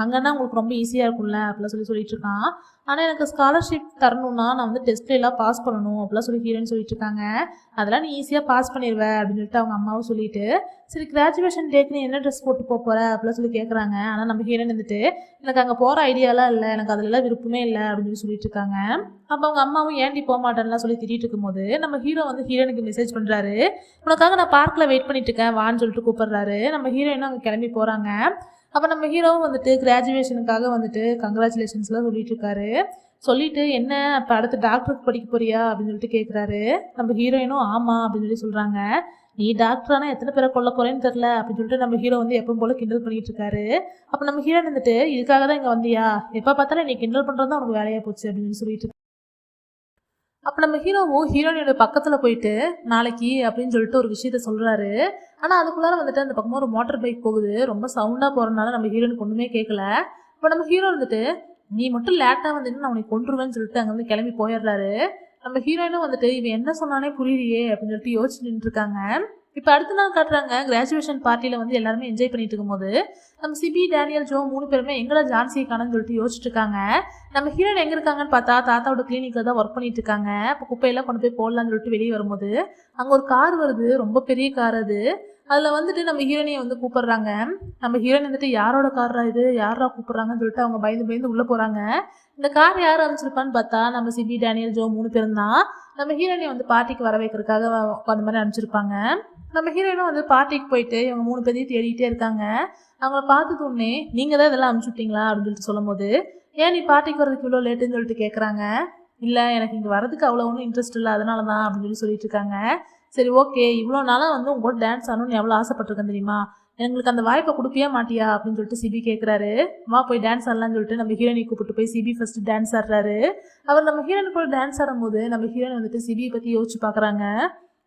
[SPEAKER 1] அங்கன்னா உங்களுக்கு ரொம்ப ஈஸியாக இருக்கும்ல அப்படிலாம் சொல்லிட்டு இருக்கான். ஆனால் எனக்கு ஸ்காலர்ஷிப் தரணும்னா நான் வந்து டெஸ்ட்லாம் பாஸ் பண்ணணும் அப்படிலாம் சொல்லி ஹீரோன்னு சொல்லிட்டு இருக்காங்க. அதெல்லாம் நீ ஈஸியாக பாஸ் பண்ணிடுவேன் அப்படின்னு அப்படின்னு சொல்லிட்டு அவங்க அம்மாவும் சொல்லிட்டு, சரி கிராஜுவேஷன் டேக்கு நீ என்ன ட்ரெஸ் போட்டு போற அப்படிலாம் சொல்லி கேட்குறாங்க. ஆனால் நம்ம ஹீரோயின் வந்துட்டு, எனக்கு அங்கே போகிற ஐடியாலாம் இல்லை, எனக்கு அதுலலாம் விருப்பமே இல்லை அப்படின்னு சொல்லிட்டு இருக்காங்க. அப்போ அவங்க அம்மாவும் ஏன்டி போக மாட்டேன்லாம் சொல்லி திட்டிட்டு இருக்கும்போது நம்ம ஹீரோ வந்து ஹீரோயினுக்கு மெசேஜ் பண்ணுறாரு, உனக்காக நான் பார்க்கில் வெயிட் பண்ணிட்டு இருக்கேன் வான்னு சொல்லிட்டு கூப்பிடுறாரு. நம்ம ஹீரோயினும் அங்கே கிளம்பி போகிறாங்க. அப்போ நம்ம ஹீரோவும் வந்துட்டு கிராஜுவேஷனுக்காக வந்துட்டு கங்க்ராச்சுலேஷன்ஸ்லாம் சொல்லிட்டு இருக்காரு. சொல்லிட்டு என்ன இப்போ அடுத்து டாக்டருக்கு படிக்க போறியா அப்படின்னு சொல்லிட்டு கேட்குறாரு. நம்ம ஹீரோயினும் ஆமாம் அப்படின்னு சொல்லி சொல்கிறாங்க. நீ டாக்டரானா எத்தனை பேரை கொல்ல போறேன்னு தெரில அப்படின்னு சொல்லிட்டு நம்ம ஹீரோ வந்து எப்பவும் போல கிண்டல் பண்ணிட்டு இருக்காரு. அப்போ நம்ம ஹீரோ வந்துட்டு, இதுக்காக தான் இங்கே வந்தியா, எப்போ பார்த்தாலும் நீ கிண்டல் பண்ணுறது தான் உனக்கு வேலையாக போச்சு அப்படின்னு சொல்லிட்டு. அப்போ நம்ம ஹீரோவும் ஹீரோயினோட பக்கத்தில் போயிட்டு நாளைக்கு அப்படின்னு சொல்லிட்டு ஒரு விஷயத்த சொல்கிறாரு. ஆனால் அதுக்குள்ளார வந்துட்டு அந்த பக்கமாக ஒரு மோட்டர் பைக் போகுது. ரொம்ப சவுண்டாக போகிறதுனால நம்ம ஹீரோனுக்கு ஒன்றுமே கேட்கல. இப்போ நம்ம ஹீரோ வந்துட்டு, நீ மட்டும் லேட்டாக வந்துட்டு நான் உனக்கு கொண்டுருவேன்னு சொல்லிட்டு அங்கே வந்து கிளம்பி போயிடுறாரு. நம்ம ஹீரோயினும் வந்துட்டு இவன் என்ன சொன்னானே புரியலையே அப்படின்னு சொல்லிட்டு யோசிச்சு நின்று இருக்காங்க. இப்போ அடுத்த நாள் காட்டுறாங்க, கிராஜுவேஷன் பார்ட்டியில் வந்து எல்லாருமே என்ஜாய் பண்ணிட்டு இருக்கும்போது நம்ம சிபி, டேனியல், ஜோ 3 பேருமே எங்கடா ஜான்சியை காணுன்னு சொல்லிட்டு யோசிச்சுட்டு இருக்காங்க. நம்ம ஹீரோயின் எங்கே இருக்காங்கன்னு பார்த்தா தாத்தாவோட கிளினிக்கில் தான் ஒர்க் பண்ணிட்டு இருக்காங்க. இப்போ குப்பையெல்லாம் கொண்டு போய் போடலான்னு சொல்லிட்டு வெளியே வரும்போது அங்கே ஒரு கார் வருது, ரொம்ப பெரிய கார் அது. அதில் வந்துட்டு நம்ம ஹீரோயினை வந்து கூப்பிடுறாங்க. நம்ம ஹீரோயின் வந்துட்டு யாரோட காரா இது, யாரா கூப்பிடுறாங்கன்னு சொல்லிட்டு அவங்க பயந்து பயந்து உள்ளே போகிறாங்க. இந்த கார் யார் அமைச்சிருப்பான்னு பார்த்தா நம்ம சிபி, டேனியல், ஜோ 3 பேரும் தான் நம்ம ஹீரோயினை வந்து பார்ட்டிக்கு வர வைக்கிறதுக்காக அந்த மாதிரி அனுப்பிச்சிருப்பாங்க. நம்ம ஹீரோயினும் வந்து பார்ட்டிக்கு போயிட்டு இவங்க 3 பேரையும் தேடிக்கிட்டே இருக்காங்க. அவங்கள பார்த்துட்டு உடனே நீங்கள் தான் இதெல்லாம் அனுப்பிச்சு விட்டீங்களா அப்படின்னு சொல்லிட்டு சொல்லும் போது, ஏன் நீ பார்ட்டிக்கு வரதுக்கு இவ்வளோ லேட்டுன்னு சொல்லிட்டு கேட்குறாங்க. இல்லை எனக்கு இங்கே வரதுக்கு அவ்வளோ ஒன்றும் இன்ட்ரெஸ்ட் இல்லை, அதனால தான் அப்படின்னு சொல்லிட்டு இருக்காங்க. சரி ஓகே, இவ்வளோ நாளாக வந்து உங்களோட டான்ஸ் ஆடணும்னு எவ்வளோ ஆசைப்பட்டிருக்கேன் தெரியுமா, எங்களுக்கு அந்த வாய்ப்பை கொடுப்பியா மாட்டியா அப்படின்னு சொல்லிட்டு சிபி கேட்குறாரு. வா போய் டான்ஸ் ஆடலான்னு சொல்லிட்டு நம்ம ஹீரோயினை கூப்பிட்டு போய் சிபி ஃபர்ஸ்ட் டான்ஸ் ஆடுறாரு. அவர் நம்ம ஹீரோயின் கூட டான்ஸ் ஆடும்போது நம்ம ஹீரோயின் வந்துட்டு சிபியை பற்றி யோசிச்சு பார்க்குறாங்க.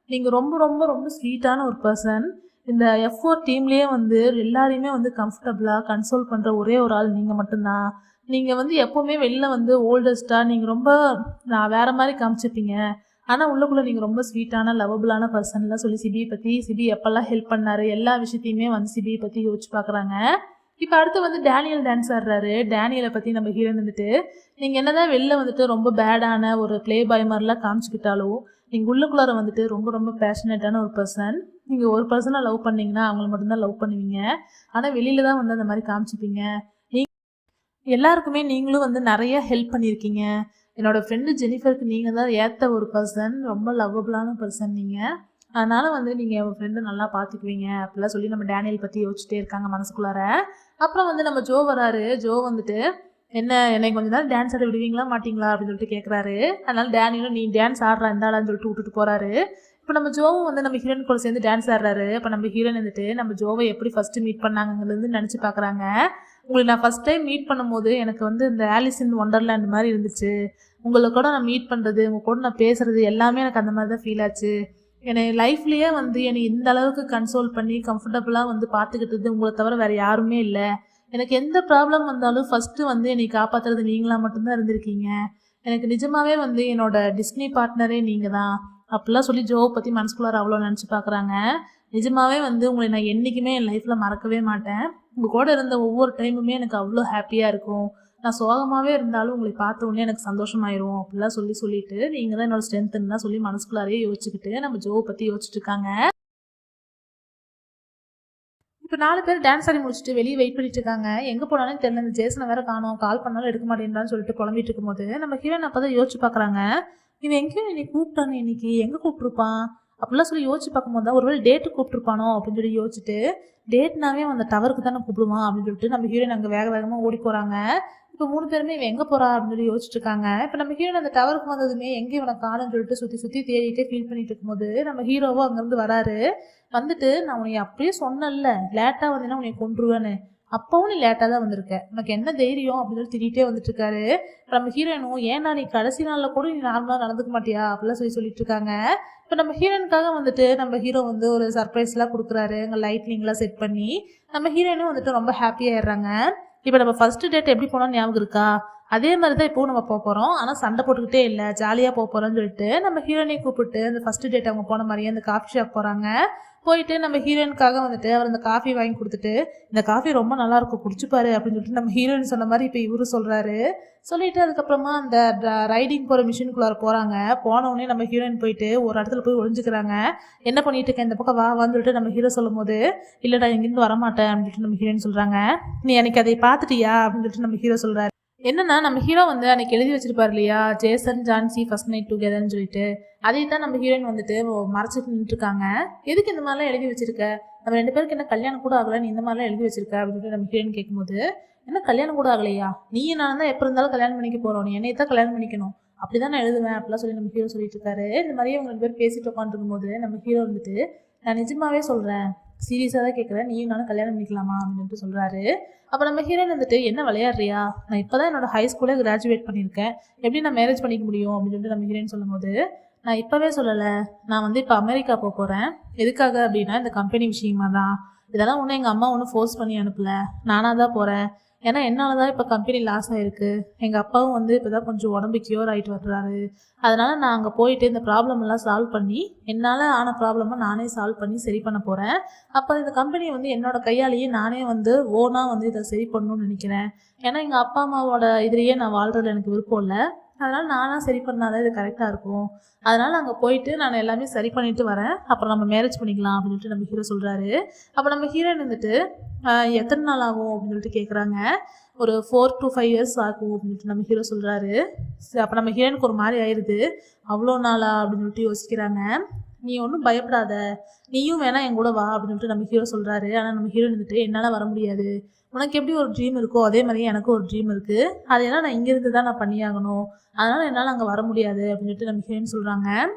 [SPEAKER 1] நீங்கள் ரொம்ப ரொம்ப ரொம்ப ஸ்வீட்டான ஒரு பர்சன், இந்த F4 டீம்லேயே வந்து எல்லாரையுமே வந்து கம்ஃபர்டபுளாக கன்சோல் பண்ணுற ஒரே ஒரு ஆள் நீங்கள் மட்டும்தான். நீங்கள் வந்து எப்போவுமே வெளில வந்து ஓல்டஸ்ட்டாக நீங்கள் ரொம்ப நான் வேறு மாதிரி காமிச்சிருப்பீங்க, ஆனால் உள்ளுக்குள்ளே நீங்கள் ரொம்ப ஸ்வீட்டான லவபுளான பர்சன்லாம் சொல்லி சிபியை பற்றி, சிபி எப்போல்லாம் ஹெல்ப் பண்ணார் எல்லா விஷயத்தையுமே வந்து சிபியை பற்றி யோசிச்சு பார்க்குறாங்க. இப்போ அடுத்து வந்து டேனியல் டான்ஸ் ஆடுறாரு. டேனியலை பற்றி நம்ம ஹீரோயின் வந்துட்டு, நீங்கள் என்னதான் வெளில வந்துட்டு ரொம்ப பேடான ஒரு ப்ளே பாய் மாதிரிலாம் காமிச்சிக்கிட்டாலும் நீங்கள் உள்ளுக்குள்ளார வந்துட்டு ரொம்ப ரொம்ப பேஷனேட்டான ஒரு பர்சன். நீங்கள் ஒரு பர்சனை லவ் பண்ணிங்கன்னா அவங்கள மட்டும்தான் லவ் பண்ணுவீங்க, ஆனால் வெளியில் தான் வந்து அந்த மாதிரி காமிச்சிப்பீங்க. எல்லாருக்குமே நீங்களும் வந்து நிறைய ஹெல்ப் பண்ணியிருக்கீங்க. என்னோடய ஃப்ரெண்டு ஜெனிஃபருக்கு நீங்கள் தான் ஏற்ற ஒரு பர்சன், ரொம்ப லவ்வபுளான பர்சன் நீங்கள், அதனால் வந்து நீங்கள் உங்கள் ஃப்ரெண்டை நல்லா பார்த்துக்குவீங்க அப்படிலாம் சொல்லி நம்ம டேனியல் பற்றி யோசிச்சுட்டே இருக்காங்க மனசுக்குள்ளார. அப்புறம் வந்து நம்ம ஜோ வராரு. ஜோ வந்துட்டு, என்னை கொஞ்சம் நேரம் டான்ஸ் ஆட விடுவீங்களா மாட்டிங்களா அப்படின்னு சொல்லிட்டு கேட்குறாரு. அதனால் டேனியலும் நீ டான்ஸ் ஆடுறா இருந்தாடான்னு சொல்லிட்டு விட்டுட்டு போகிறாரு. இப்போ நம்ம ஜோவும் வந்து நம்ம ஹீரோயின் கூட சேர்ந்து டான்ஸ் ஆடுறாரு. அப்போ நம்ம ஹீரோயின் வந்துட்டு நம்ம ஜோவை எப்படி ஃபஸ்ட்டு மீட் பண்ணாங்கிறது நினச்சி பார்க்குறாங்க. உங்களுக்கு நான் ஃபஸ்ட் டைம் மீட் பண்ணும்போது எனக்கு வந்து இந்த ஆலிஸ் இன் ஒண்டர்லேண்ட் மாதிரி இருந்துச்சு, உங்களை கூட நான் மீட் பண்ணுறது, உங்கள் கூட நான் பேசுகிறது எல்லாமே எனக்கு அந்த மாதிரி தான் ஃபீல் ஆச்சு. என்னை லைஃப்லேயே வந்து என்னை இந்த அளவுக்கு கன்சோல் பண்ணி கம்ஃபர்டபுளாக வந்து பார்த்துக்கிட்டது உங்களை தவிர வேறு யாருமே இல்லை. எனக்கு எந்த ப்ராப்ளம் வந்தாலும் ஃபஸ்ட்டு வந்து என்னை காப்பாற்றுறது நீங்களாக மட்டும்தான் இருந்திருக்கீங்க. எனக்கு நிஜமாகவே வந்து என்னோட டிஸ்னி பார்ட்னரே நீங்கள் தான் அப்படிலாம் சொல்லி ஜோவை பற்றி மனசுக்குள்ளார அவ்வளோ நினச்சி பார்க்குறாங்க. நிஜமாகவே வந்து உங்களை நான் என்றைக்குமே என் லைஃப்பில் மறக்கவே மாட்டேன். உங்கள் கூட இருந்த ஒவ்வொரு டைமுமே எனக்கு அவ்வளோ ஹாப்பியாக இருக்கும். நான் சோகமாகவே இருந்தாலும் உங்களை பார்த்த உடனே எனக்கு சந்தோஷமாயிரும் அப்படிலாம் சொல்லிட்டு நீங்கள் தான் என்னோட ஸ்ட்ரென்த்துன்னு சொல்லி மனசுக்குள்ளாரே யோசிச்சுக்கிட்டு நம்ம ஜோவை பற்றி யோசிச்சுட்டு இருக்காங்க. இப்போ 4 பேர் டான்ஸ் ஆடி முடிச்சுட்டு வெளியே வெயிட் பண்ணிட்டு இருக்காங்க. எங்கே போனாலும் தெரியல, இந்த ஜேசனை வேற காணோம், கால் பண்ணாலும் எடுக்க மாட்டேன்றான்னு சொல்லிட்டு புலம்பிட்டு இருக்கும்போது நம்ம ஹீரோயின் அப்போ தான் யோசிச்சு பார்க்குறாங்க, இவன் எங்கேயும் என்னை கூப்பிட்டானு, இன்னைக்கு எங்கே கூப்பிட்ருப்பான் அப்படிலாம் சொல்லி யோசிச்சு பார்க்கும்போது தான் ஒருவேளை டேட்டு கூப்பிட்ருப்பானோ அப்படின்னு சொல்லி யோசிச்சுட்டு, டேட்னாவே அந்த டவருக்கு தானே கூப்பிடுவான் அப்படின்னு சொல்லிட்டு நம்ம ஹீரோயின் அங்கே வேகமாக ஓடி போகிறாங்க. இப்போ 3 பேருமே இவன் எங்கே போகிறா அப்படின்னு சொல்லி யோசிச்சுட்டு இருக்காங்க. இப்போ நம்ம ஹீரோயின் அந்த டவருக்கு வந்ததுமே எங்கே இவனை காணுன்னு சொல்லிட்டு சுற்றி தேடிட்டே ஃபீல் பண்ணிட்டு இருக்கும்போது நம்ம ஹீரோவும் அங்கேருந்து வராரு. வந்துட்டு, நான் உன்னை அப்படியே சொன்னல லேட்டாக வந்தீங்கன்னா உன்னை கொண்டுருவேன்னு, அப்பவும் நீ லேட்டாக தான் வந்திருக்க, உனக்கு என்ன தைரியம் அப்படின்னு சொல்லி திட்டிகிட்டே வந்துட்டு இருக்காரு. நம்ம ஹீரோயினும், ஏன்னா நீ கடைசி நாளில் கூட நீ நார்மலாக நடந்துக்க மாட்டியா அப்படிலாம் சொல்லிட்டு இருக்காங்க. இப்போ நம்ம ஹீரோயினுக்காக வந்துட்டு நம்ம ஹீரோ வந்து ஒரு சர்ப்ரைஸ்லாம் கொடுக்குறாரு. அங்கே லைட்னிங்லாம் செட் பண்ணி நம்ம ஹீரோயினும் வந்துட்டு ரொம்ப ஹாப்பியாகிடுறாங்க. இப்போ நம்ம ஃபஸ்ட்டு டேட் எப்படி போனோம்னு ஞாபகம் இருக்கா, அதே மாதிரி தான் இப்போவும் நம்ம போக போகிறோம், ஆனால் சண்டை போட்டுக்கிட்டே இல்லை, ஜாலியாக போக போகிறோன்னு சொல்லிட்டு நம்ம ஹீரோயினை கூப்பிட்டு அந்த ஃபஸ்ட்டு டேட் அவங்க போன மாதிரியே அந்த காஃபி ஷாப் போகிறாங்க. போயிட்டு நம்ம ஹீரோயினுக்காக வந்துட்டு அவர் அந்த காஃபி வாங்கி கொடுத்துட்டு, இந்த காஃபி ரொம்ப நல்லா இருக்கும் குடிச்சுப்பாரு அப்படின்னு சொல்லிட்டு நம்ம ஹீரோயின் சொன்ன மாதிரி இப்போ இவரு சொல்றாரு. சொல்லிட்டு அதுக்கப்புறமா அந்த ரைடிங் போகிற மிஷினுக்குள்ளார போகிறாங்க. போனவுடனே நம்ம ஹீரோயின் போயிட்டு ஒரு இடத்துல போய் ஒளிஞ்சுக்கிறாங்க. என்ன பண்ணிட்டு இருக்கேன், இந்த பக்கம் வான்னு சொல்லிட்டு நம்ம ஹீரோ சொல்லும் போது, இல்லைடா இங்கேருந்து வரமாட்டேன் அப்படின்னு சொல்லிட்டு நம்ம ஹீரோயின் சொல்கிறாங்க. நீ அன்னைக்கு அதை பார்த்துட்டியா அப்படின்னு சொல்லிட்டு நம்ம ஹீரோ சொல்கிறாரு. என்னன்னா நம்ம ஹீரோ வந்து அன்னைக்கு எழுதி வச்சிருப்பாரு இல்லையா, ஜேசன் ஜான்சி ஃபர்ஸ்ட் நைட் டுகெதர்னு சொல்லிட்டு, அதே தான் நம்ம ஹீரோயின் வந்துட்டு மறைச்சிட்டு நின்றுருக்காங்க. எதுக்கு இந்த மாதிரிலாம் எழுதி வச்சிருக்க, நம்ம 2 பேருக்கு என்ன கல்யாணம் கூட ஆகலை, நீ இந்த மாதிரிலாம் எழுதி வச்சிருக்க அப்படின்னு சொல்லிட்டு நம்ம ஹீரோயின் கேட்கும்போது, என்ன கல்யாணம் கூட ஆகலையா, நீ நான் தான் எப்போ இருந்தாலும் கல்யாணம் பண்ணிக்க போகிறோம், நீ என்னையை தான் கல்யாணம் பண்ணிக்கணும், அப்படி தான் நான் எழுதுவேன் அப்படிலாம் சொல்லி நம்ம ஹீரோ சொல்லிட்டு இருக்காரு. இந்த மாதிரியே அவங்க 2 பேர் பேசிட்டு உட்காந்துருக்கும் போது நம்ம ஹீரோ வந்துட்டு, நான் நிஜமாவே சொல்கிறேன், சீரியஸாக தான் கேட்குறேன், நீயும் நானும் கல்யாணம் பண்ணிக்கலாமா அப்படின்னு சொல்லிட்டு சொல்கிறாரு. அப்போ நம்ம ஹீரோயின் வந்துட்டு, என்ன விளையாடுறியா, நான் இப்போ தான் என்னோட ஹை ஸ்கூலே கிராஜுவேட் பண்ணியிருக்கேன், எப்படி நான் மேரேஜ் பண்ணிக்க முடியும் அப்படின்னு சொல்லிட்டு நம்ம ஹீரோயின் சொல்லும் போது, நான் இப்போவே சொல்லலை, நான் வந்து இப்போ அமெரிக்கா போக போகிறேன், எதுக்காக அப்படின்னா இந்த கம்பெனி விஷயமா தான், இதெல்லாம் ஒன்றும் எங்கள் அம்மா ஒன்றும் ஃபோர்ஸ் பண்ணி அனுப்பலை, நானாக தான் போகிறேன், ஏன்னா என்னால் தான் இப்போ கம்பெனி லாஸ் ஆகிருக்கு, எங்கள் அப்பாவும் வந்து இப்போ தான் கொஞ்சம் உடம்பு க்யூர் ஆகிட்டு வர்றாரு, அதனால் நான் அங்கே போயிட்டு இந்த ப்ராப்ளம் எல்லாம் சால்வ் பண்ணி என்னால் ஆன ப்ராப்ளமை நானே சால்வ் பண்ணி சரி பண்ண போகிறேன். அப்போ இந்த கம்பெனி வந்து என்னோட கையாலேயே நானே வந்து ஓனாக வந்து இதை சரி பண்ணணும்னு நினைக்கிறேன். ஏன்னா எங்கள் அப்பா அம்மாவோட இதுலேயே நான் வாழ்கிறதுல எனக்கு விருப்பம் இல்லை, அதனால் நானாக சரி பண்ணாதான் இது கரெக்டாக இருக்கும், அதனால் அங்கே போயிட்டு நான் எல்லாமே சரி பண்ணிட்டு வரேன், அப்புறம் நம்ம மேரேஜ் பண்ணிக்கலாம் அப்படின்னு சொல்லிட்டு நம்ம ஹீரோ சொல்கிறாரு. அப்போ நம்ம ஹீரோயின் வந்துட்டு, எத்தனை நாள் ஆகும் அப்படின்னு சொல்லிட்டு கேட்குறாங்க. ஒரு 4 to 5 years ஆகும் அப்படின்னு சொல்லிட்டு நம்ம ஹீரோ சொல்கிறாரு. அப்போ நம்ம ஹீரோயினுக்கு ஒரு மாதிரி ஆயிடுது, அவ்வளோ நாளா அப்படின்னு சொல்லிட்டு யோசிக்கிறாங்க. நீ ஒன்றும் பயப்படாத, நீயும் வேணா என் கூட வா அப்படின்னு சொல்லிட்டு நம்ம ஹீரோ சொல்கிறாரு. ஆனால் நம்ம ஹீரோயின் வந்துட்டு, என்னால் வர முடியாது, உனக்கு எப்படி ஒரு ட்ரீம் இருக்கோ அதே மாதிரி எனக்கு ஒரு ட்ரீம் இருக்குது, அதெல்லாம் நான் இங்கேருந்து தான் நான் பண்ணியாகணும், அதனால் என்னால் அங்கே வர முடியாது அப்படின்னு சொல்லிட்டு நம்ம ஹீரோயின் சொல்கிறாங்க.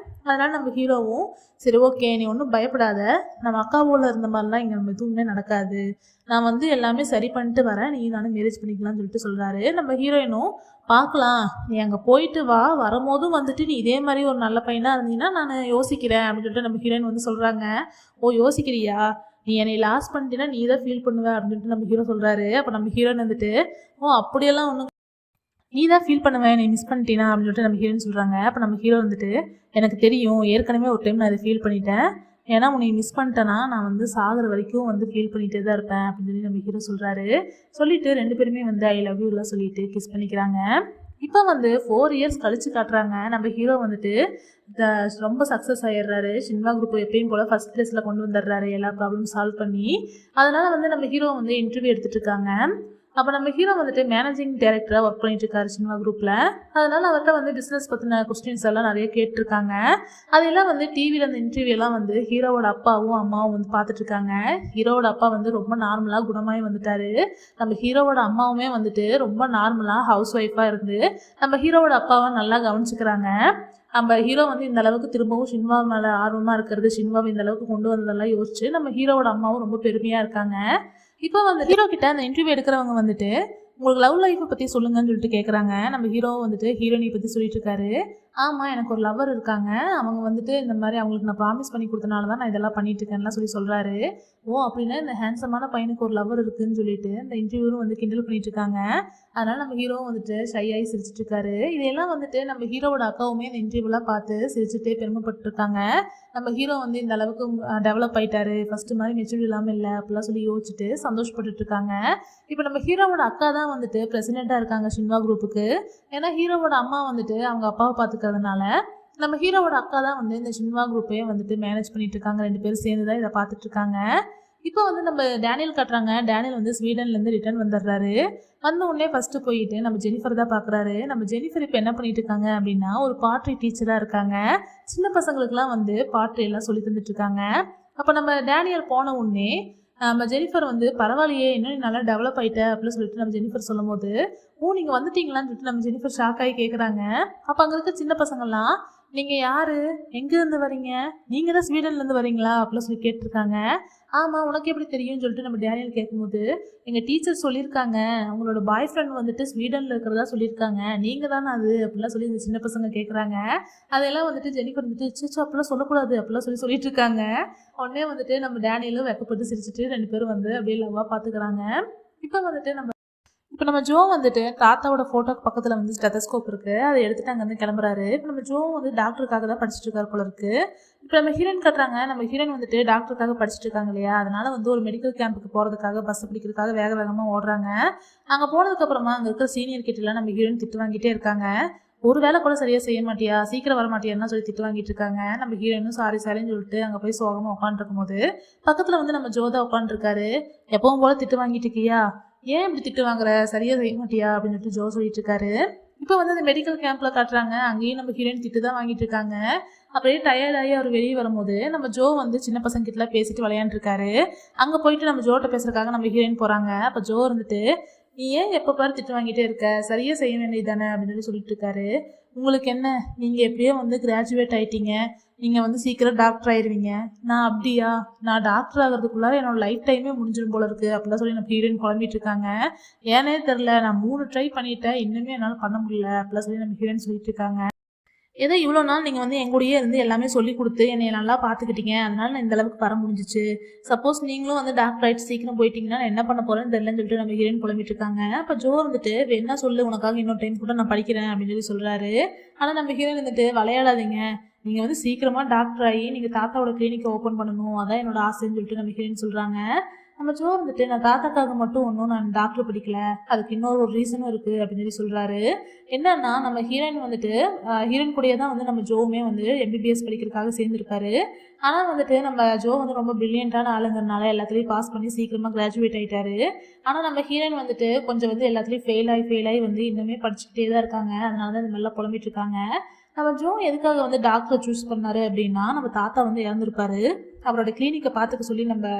[SPEAKER 1] அதனால் நம்ம ஹீரோவும், சரி ஓகே நீ ஒன்றும் பயப்படாத, நம்ம அக்காவோட இருந்த மாதிரிலாம் இங்கே நம்ம எதுவுமே நடக்காது, நான் வந்து எல்லாமே சரி பண்ணிட்டு வரேன், நீ நானும் மேரேஜ் பண்ணிக்கலாம்னு சொல்லிட்டு சொல்கிறாரு. நம்ம ஹீரோயினும், பார்க்கலாம், நீ அங்கே போயிட்டு வா, வரும்போதும் வந்துட்டு நீ இதே மாதிரி ஒரு நல்ல பையனாக இருந்தீங்கன்னா நான் யோசிக்கிறேன் அப்படின்னு சொல்லிட்டு நம்ம ஹீரோயின் வந்து சொல்கிறாங்க. ஓ யோசிக்கிறியா, நீ என்னை லாஸ் பண்ணிட்டீன்னா நீ தான் ஃபீல் பண்ணுவ அப்படின்னு சொல்லிட்டு நம்ம ஹீரோ சொல்கிறாரு. அப்போ நம்ம ஹீரோயின் வந்துட்டு, ஓ அப்படியெல்லாம் ஒன்றும், நீ தான் ஃபீல் பண்ணுவேன் நீ மிஸ் பண்ணிட்டீனா அப்படின்னு சொல்லிட்டு நம்ம ஹீரோயின் சொல்கிறாங்க. அப்போ நம்ம ஹீரோ வந்துட்டு, எனக்கு தெரியும், ஏற்கனவே ஒரு டைம் நான் இதை ஃபீல் பண்ணிட்டேன், ஏன்னா உன்னை மிஸ் பண்ணிட்டேன்னா நான் வந்து சாகிற வரைக்கும் வந்து ஃபீல் பண்ணிகிட்டே தான் இருப்பேன் அப்படின்னு சொல்லி நம்ம ஹீரோ சொல்கிறாரு. சொல்லிவிட்டு 2 பேருமே வந்து ஐ லவ் யூலாம் சொல்லிட்டு கிஸ் பண்ணிக்கிறாங்க. இப்போ வந்து 4 years கழிச்சு காட்டுறாங்க. நம்ம ஹீரோ வந்துட்டு ரொம்ப சக்ஸஸ் ஆகிடுறாரு. சின்மா குரூப் எப்பயும் போல் ஃபர்ஸ்ட் பிளேஸில் கொண்டு வந்துடுறாரு எல்லா ப்ராப்ளம் சால்வ் பண்ணி. அதனால் வந்து நம்ம ஹீரோ வந்து இன்டர்வியூ எடுத்துகிட்டு இருக்காங்க. அப்போ நம்ம ஹீரோ வந்துட்டு மேனேஜிங் டைரக்டராக ஒர்க் பண்ணிட்டு இருக்காரு சினிமா குரூப்பில். அதனால் அவர்கிட்ட வந்து பிஸ்னஸ் பற்றின கொஸ்டின்ஸ் எல்லாம் நிறைய கேட்டிருக்காங்க. அதெல்லாம் வந்து டிவியில் அந்த இன்டர்வியூலாம் வந்து ஹீரோவோட அப்பாவும் அம்மாவும் வந்து பார்த்துட்ருக்காங்க. ஹீரோவோட அப்பா வந்து ரொம்ப நார்மலாக குணமாகி வந்துட்டார். நம்ம ஹீரோவோட அம்மாவுமே வந்துட்டு ரொம்ப நார்மலாக ஹவுஸ் ஒய்ஃபாக இருந்து நம்ம ஹீரோவோட அப்பாவை நல்லா கவனிச்சுக்கிறாங்க. நம்ம ஹீரோ வந்து இந்த அளவுக்கு திரும்பவும் சினிமா மேலே ஆர்வமாக இருக்கிறது, சினிமாவை இந்த அளவுக்கு கொண்டு வந்ததெல்லாம் யோசிச்சு நம்ம ஹீரோவோட அம்மாவும் ரொம்ப பெருமையாக இருக்காங்க. இப்போ வந்து ஹீரோ கிட்ட அந்த இன்டர்வியூ எடுக்கிறவங்க வந்துட்டு, உங்களுக்கு லவ் லைஃப்பை பற்றி சொல்லுங்கன்னு சொல்லிட்டு கேட்குறாங்க. நம்ம ஹீரோ வந்துட்டு ஹீரோயினை பற்றி சொல்லிட்டு இருக்காரு. ஆமாம், எனக்கு ஒரு லவ்வர் இருக்காங்க, அவங்க வந்துட்டு இந்த மாதிரி அவங்களுக்கு நான் ப்ராமிஸ் பண்ணி கொடுத்தனால தான் நான் இதெல்லாம் பண்ணிட்டு இருக்கேன்லாம் சொல்கிறாரு. ஓ அப்படின்னா இந்த ஹேண்ட்ஸமான பையனுக்கு ஒரு லவ்வர் இருக்குதுன்னு சொல்லிட்டு இந்த இன்டர்வியூரும் வந்து கிண்டல் பண்ணிட்டு இருக்காங்க. அதனால் நம்ம ஹீரோவும் வந்துட்டு ஷையாகி சிரிச்சிட்டு இருக்காரு. இதையெல்லாம் வந்துட்டு நம்ம ஹீரோவோட அக்காவுமே இந்த இன்டர்வியூலாம் பார்த்து சிரிச்சுட்டே பெருமைப்பட்டுருக்காங்க. நம்ம ஹீரோ வந்து இந்த அளவுக்கு டெவலப் ஆகிட்டாரு, ஃபஸ்ட்டு மாதிரி மெச்சூரிட்டி இல்லாமல் இல்லை அப்படிலாம் சொல்லி யோசிச்சுட்டு சந்தோஷப்பட்டுட்டு இருக்காங்க. இப்போ நம்ம ஹீரோவோட அக்கா தான் வந்துட்டு பிரசிடெண்ட்டாக இருக்காங்க சினிமா குரூப்புக்கு. ஏன்னா ஹீரோவோட அம்மா வந்துட்டு அவங்க அப்பாவை பார்த்துக்கிறதுனால நம்ம ஹீரோவோட அக்கா தான் வந்து இந்த சினிமா குரூப்பையே வந்துட்டு மேனேஜ் பண்ணிட்டு இருக்காங்க. 2 பேரும் சேர்ந்து தான் இதை பார்த்துட்டு இருக்காங்க. இப்போ வந்து நம்ம டேனியல் காட்டுறாங்க. டேனியல் வந்து ஸ்வீடன்லேருந்து ரிட்டர்ன் வந்துடுறாரு. வந்த உடனே ஃபஸ்ட்டு போயிட்டு நம்ம ஜெனிஃபர் தான் பார்க்குறாரு. நம்ம ஜெனிஃபர் இப்போ என்ன பண்ணிட்டு இருக்காங்க அப்படின்னா ஒரு பாட்ரி டீச்சராக இருக்காங்க. சின்ன பசங்களுக்குலாம் வந்து பாட்ரி எல்லாம் சொல்லி தந்துட்டு இருக்காங்க. அப்போ நம்ம டேனியல் போன உடனே நம்ம ஜெனிஃபர் வந்து பரவாயில்லையே இன்னும் நல்லா டெவலப் ஆகிட்ட அப்படின்னு சொல்லிட்டு நம்ம ஜெனிஃபர் சொல்லும் போது, ஓ நீங்கள் வந்துட்டீங்களான்னு சொல்லிட்டு நம்ம ஜெனிஃபர் ஷாக் ஆகி கேட்குறாங்க. அப்போ அங்கே இருக்க சின்ன பசங்கள்லாம், நீங்கள் யார், எங்கேருந்து வரீங்க, நீங்கள் தான் ஸ்வீடன்லேருந்து வரீங்களா அப்படிலாம் சொல்லி கேட்டிருக்காங்க. ஆமாம், உனக்கு எப்படி தெரியும்னு சொல்லிட்டு நம்ம டேனியல் கேட்கும்போது, எங்கள் டீச்சர் சொல்லியிருக்காங்க, அவங்களோட பாய் ஃப்ரெண்ட் வந்துட்டு ஸ்வீடனில் இருக்கிறதா சொல்லியிருக்காங்க, நீங்கள் தானே அது அப்படிலாம் சொல்லி இந்த சின்ன பசங்க கேட்குறாங்க. அதெல்லாம் வந்துட்டு ஜெனிஃபர் வந்துட்டு சிச்சோ அப்படிலாம் சொல்லக்கூடாது அப்படிலாம் சொல்லிட்டு இருக்காங்க. உடனே வந்துட்டு நம்ம டேனியலும் வெக்கப்பட்டு சிரிச்சுட்டு 2 பேரும் வந்து அப்படியே லவ்வாக பார்த்துக்கிறாங்க. இப்போ வந்துட்டு நம்ம இப்போ நம்ம ஜோ வந்துட்டு தாத்தாவோட ஃபோட்டோக்கு பக்கத்தில் வந்து ஸ்டெத்தஸ்கோப் இருக்குது, அதை எடுத்துகிட்டு அங்கேருந்து கிளம்புறாரு. இப்போ நம்ம ஜோ வந்து டாக்டருக்காக தான் படிச்சுட்டு இருக்காரு போல இருக்குது. இப்போ நம்ம ஹீரோயின் கட்டுறாங்க, நம்ம ஹீரோயின் வந்துட்டு டாக்டருக்காக படிச்சுட்டு இருக்காங்க இல்லையா, அதனால வந்து ஒரு மெடிக்கல் கேம்புக்கு போகிறதுக்காக பஸ் பிடிக்கிறதுக்காக வேக வேகமாக ஓடுறாங்க. அங்கே போனதுக்கப்புறமா அங்கே இருக்கிற சீனியர் கிட்டலாம் நம்ம ஹீரோயின் திட்டு வாங்கிட்டே இருக்காங்க. ஒரு வேலை கூட சரியாக செய்ய மாட்டியா, சீக்கிரம் வர மாட்டியான்னு சொல்லி திட்டு வாங்கிட்டு இருக்காங்க. நம்ம ஹீரோயினும் சாரின்னு சொல்லிட்டு அங்கே போய் சோகமாக உட்காந்துருக்கும் போது பக்கத்தில் வந்து நம்ம ஜோதா உட்காந்துருக்காரு. எப்பவும் போல திட்டு வாங்கிட்டு இருக்கியா, ஏன் இப்படி திட்டு வாங்குற, சரியா செய்ய மாட்டியா அப்படின்னு சொல்லிட்டு ஜோ சொல்லிட்டு இருக்காரு. இப்போ வந்து அந்த மெடிக்கல் கேம்ப்ல காட்டுறாங்க, அங்கேயும் நம்ம ஹீரோயின் திட்டு தான் வாங்கிட்டு இருக்காங்க. அப்படியே டயர்டாகி அவர் வெளியே வரும்போது நம்ம ஜோ வந்து சின்ன பசங்க கிட்டலாம் பேசிட்டு விளையாண்டுருக்காரு. அங்கே போயிட்டு நம்ம ஜோட்ட பேசுறதுக்காக நம்ம ஹீரோயின் போறாங்க. அப்போ ஜோ இருந்துட்டு, நீ ஏன் எப்போ பாரு திட்டு வாங்கிட்டே இருக்க, சரியா செய்ய வேண்டியது தானே அப்படின்னு சொல்லிட்டு இருக்காரு. உங்களுக்கு என்ன, நீங்கள் எப்படியோ வந்து கிராஜுவேட் ஆகிட்டீங்க, நீங்கள் வந்து சீக்கிரம் டாக்டர் ஆயிடுவீங்க. நான் அப்படியா, நான் டாக்டர் ஆகிறதுக்குள்ளார என்னோட லைஃப் டைமே முடிஞ்சிடும் போல இருக்குது அப்படிலாம் சொல்லி நம்ம ஹீரோயின் குழம்பிட்டு இருக்காங்க. ஏனே தெரில, நான் 3 ட்ரை பண்ணிட்டேன், இன்னுமே என்னால் பண்ண முடியல அப்படிலாம் சொல்லி நம்ம ஹீரோயின் சொல்லிட்டு இருக்காங்க. ஏதோ இவ்வளோ நாள் நீங்கள் வந்து எங்கூடயே இருந்து எல்லாமே சொல்லி கொடுத்து என்னை நல்லா பார்த்துக்கிட்டீங்க, அதனால நான் இந்த அளவுக்கு வர முடிஞ்சிச்சு. சப்போஸ் நீங்களும் வந்து டாக்டர் ஆகிட்டு சீக்கிரம் போயிட்டீங்கன்னா நான் என்ன பண்ண போகிறேன்னு தெரியலன்னு சொல்லிட்டு நம்ம ஹீரோயின் குழம்பிட்டு இருக்காங்க. அப்போ ஜோ வந்துட்டு என்ன சொல்லு, உனக்காக இன்னொரு டைம் கூட நான் படிக்கிறேன் அப்படின்னு சொல்லி சொல்கிறாரு. ஆனால் நம்ம ஹீரோயின் வந்துட்டு, விளையாடாதீங்க, நீங்கள் வந்து சீக்கிரமாக டாக்டர் ஆகி நீங்கள் தாத்தாவோட கிளினிக்கை ஓப்பன் பண்ணணும், அதான் என்னோட ஆசைன்னு சொல்லிட்டு நம்ம ஹீரோயின் சொல்கிறாங்க. நம்ம ஜோ வந்துட்டு, நான் தாத்தாக்காக மட்டும் ஒன்றும் நான் டாக்டர் படிக்கல, அதுக்கு இன்னொரு ரீசனும் இருக்குது அப்படின்னு சொல்லி சொல்கிறாரு. என்னன்னா நம்ம ஹீரோயின் வந்துட்டு ஹீரோயின் கூடயே தான் வந்து நம்ம ஜோவுமே வந்து எம்பிபிஎஸ் படிக்கிறதுக்காக சேர்ந்துருக்காரு. ஆனால் வந்துட்டு நம்ம ஜோ வந்து ரொம்ப பிரில்லியண்ட்டான ஆளுங்கிறனால எல்லாத்துலேயும் பாஸ் பண்ணி சீக்கிரமாக கிராஜுவேட் ஆகிட்டாரு. ஆனால் நம்ம ஹீரோயின் வந்துட்டு கொஞ்சம் வந்து எல்லாத்துலேயும் ஃபெயில் ஆகி வந்து இன்னுமே படிச்சுக்கிட்டே தான் இருக்காங்க. அதனால தான் இந்த மாதிரிலாம் புலம்பிட்டு இருக்காங்க. நம்ம ஜோ எதுக்காக வந்து டாக்டரை சூஸ் பண்ணாரு அப்படின்னா, நம்ம தாத்தா வந்து இறந்துருப்பாரு, அவரோட கிளினிக்கை பார்த்துக்க சொல்லி நம்ம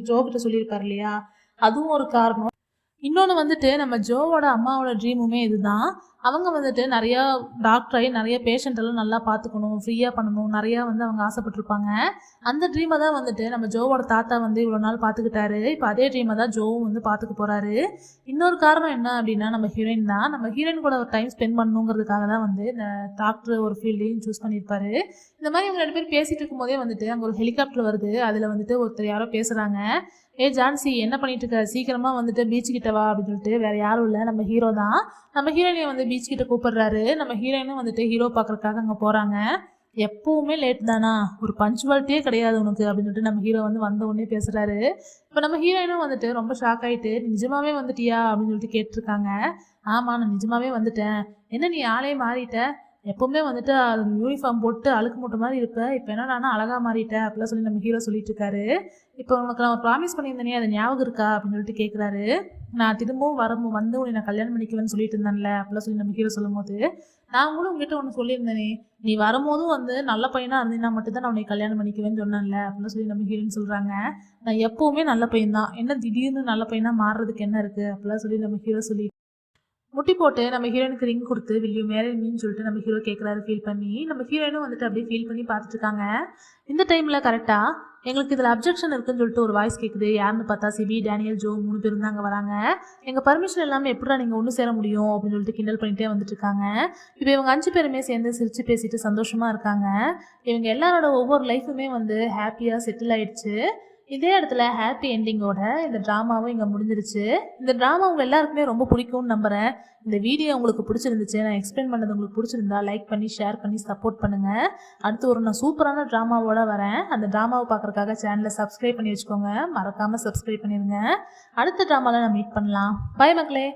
[SPEAKER 1] ஜோ கிட்ட சொல்லியிருப்பாரு இல்லையா, அதுவும் ஒரு காரணம். இன்னொன்று வந்துட்டு நம்ம ஜோவோட அம்மாவோட ட்ரீமுமே இதுதான். அவங்க வந்துட்டு நிறையா டாக்டராகி நிறைய பேஷண்ட்டெல்லாம் நல்லா பார்த்துக்கணும், ஃப்ரீயாக பண்ணணும், நிறையா வந்து அவங்க ஆசைப்பட்டிருப்பாங்க. அந்த ட்ரீமை தான் வந்துட்டு நம்ம ஜோவோட தாத்தா வந்து இவ்வளோ நாள் பார்த்துக்கிட்டாரு. இப்போ அதே ட்ரீமை தான் ஜோவும் வந்து பார்த்துக்க போகிறாரு. இன்னொரு காரணம் என்ன அப்படின்னா, நம்ம ஹீரோயின் தான். நம்ம ஹீரோயின் கூட ஒரு டைம் ஸ்பெண்ட் பண்ணணுங்கிறதுக்காக தான் வந்து இந்த டாக்டர் ஒரு ஃபீல்டையும் சூஸ் பண்ணியிருப்பாரு. இந்த மாதிரி அவங்க 2 பேர் பேசிகிட்டு இருக்கும்போதே வந்துட்டு அங்கே ஒரு ஹெலிகாப்டர் வருது. அதில் வந்துட்டு ஒருத்தர் யாரோ பேசுகிறாங்க. ஏ ஜான்சி, என்ன பண்ணிட்டு இருக்க, சீக்கிரமாக வந்துட்டு பீச் கிட்ட வா அப்படின்னு சொல்லிட்டு, வேறு யாரும் இல்லை நம்ம ஹீரோ தான். நம்ம ஹீரோயினை வந்து பீச் கிட்ட கூப்பிடுறாரு. நம்ம ஹீரோயினும் வந்துட்டு ஹீரோ பார்க்கறதுக்காக அங்கே போகிறாங்க. எப்பவுமே லேட் தானா, ஒரு பஞ்சுவாலிட்டியே கிடையாது உனக்கு அப்படின்னு சொல்லிட்டு நம்ம ஹீரோ வந்து வந்த உடனே பேசுகிறாரு. இப்போ நம்ம ஹீரோயினும் வந்துட்டு ரொம்ப ஷாக் ஆகிட்டு, நிஜமாவே வந்துட்டியா அப்படின்னு சொல்லிட்டு கேட்டிருக்காங்க. ஆமாம், நான் நிஜமாவே வந்துட்டேன். என்ன நீ ஆளே மாறிட்ட, எப்போவுமே வந்துட்டு யூனிஃபார்ம் போட்டு அழுக்கு மூட்டை மாதிரி இருப்பேன், இப்போ என்ன நானும் அழகாக மாறிட்டேன் அப்படிலாம் சொல்லி நம்ம ஹீரோ சொல்லிட்டு இருக்காரு. இப்போ உனக்கு நான் ப்ராமிஸ் பண்ணியிருந்தேனே, அது ஞாபகம் இருக்கா அப்படின்னு சொல்லிட்டு கேட்குறாரு. நான் திரும்பவும் வந்து உன்னை நான் கல்யாணம் பண்ணிக்குவேன்னு சொல்லிட்டு இருந்தேன்ல அப்படிலாம் சொல்லி நம்ம ஹீரோ சொல்லும் போது, நான் கூட உங்ககிட்ட ஒன்று சொல்லியிருந்தேனே, நீ வரும்போதும் வந்து நல்ல பையனாக இருந்தீங்கன்னா மட்டும்தான் நான் உன்னை கல்யாணம் பண்ணிக்குவேன்னு சொன்னேன்ல அப்படிலாம் சொல்லி நம்ம ஹீரோன்னு சொல்கிறாங்க. நான் எப்போவுமே நல்ல பையன் தான், என்ன திடீர்னு நல்ல பையனாக மாறுறதுக்கு என்ன இருக்குது அப்படிலாம் சொல்லி நம்ம ஹீரோ சொல்லி முட்டி போட்டு நம்ம ஹீரோயினுக்கு ரிங் கொடுத்து வில் யூ மேரி மீன்னு சொல்லிட்டு நம்ம ஹீரோ கேட்குறாரு ஃபீல் பண்ணி. நம்ம ஹீரோயினும் வந்துட்டு அப்படியே ஃபீல் பண்ணி பார்த்துட்டு இருக்காங்க. இந்த டைமில் கரெக்டாக எங்களுக்கு இதில் அப்ஜெக்ஷன் இருக்குன்னு சொல்லிட்டு ஒரு வாய்ஸ் கேட்குது. யாருன்னு பார்த்தா சிபி, டேனியல், ஜோ 3 பேரும் தான் அங்கே வராங்க. எங்கள் பர்மிஷன் இல்லாமல் எப்படா நீங்கள் ஒன்று சேர முடியும் அப்படின்னு சொல்லிட்டு கிண்டல் பண்ணிகிட்டே வந்துட்டு இருக்காங்க. இப்போ இவங்க 5 பேருமே சேர்ந்து சிரித்து பேசிட்டு சந்தோஷமாக இருக்காங்க. இவங்க எல்லாரோட ஒவ்வொரு லைஃபுமே வந்து ஹாப்பியாக செட்டில் ஆயிடுச்சு. இதே இடத்துல ஹாப்பி எண்டிங்கோட இந்த ட்ராமாவும் இங்கே முடிஞ்சிருச்சு. இந்த ட்ராமா உங்கள் எல்லாருக்குமே ரொம்ப பிடிக்கும்னு நம்புகிறேன். இந்த வீடியோ உங்களுக்கு பிடிச்சிருந்துச்சு, நான் எக்ஸ்பிளைன் பண்ணது உங்களுக்கு பிடிச்சிருந்தா லைக் பண்ணி ஷேர் பண்ணி சப்போர்ட் பண்ணுங்கள். அடுத்து நான் சூப்பரான ட்ராமாவோட வரேன். அந்த ட்ராமாவை பார்க்குறதுக்காக சேனலை சப்ஸ்கிரைப் பண்ணி வச்சுக்கோங்க, மறக்காமல் சப்ஸ்கிரைப் பண்ணிடுங்க. அடுத்த ட்ராமாவில் நான் மீட் பண்ணலாம். பை மக்களே.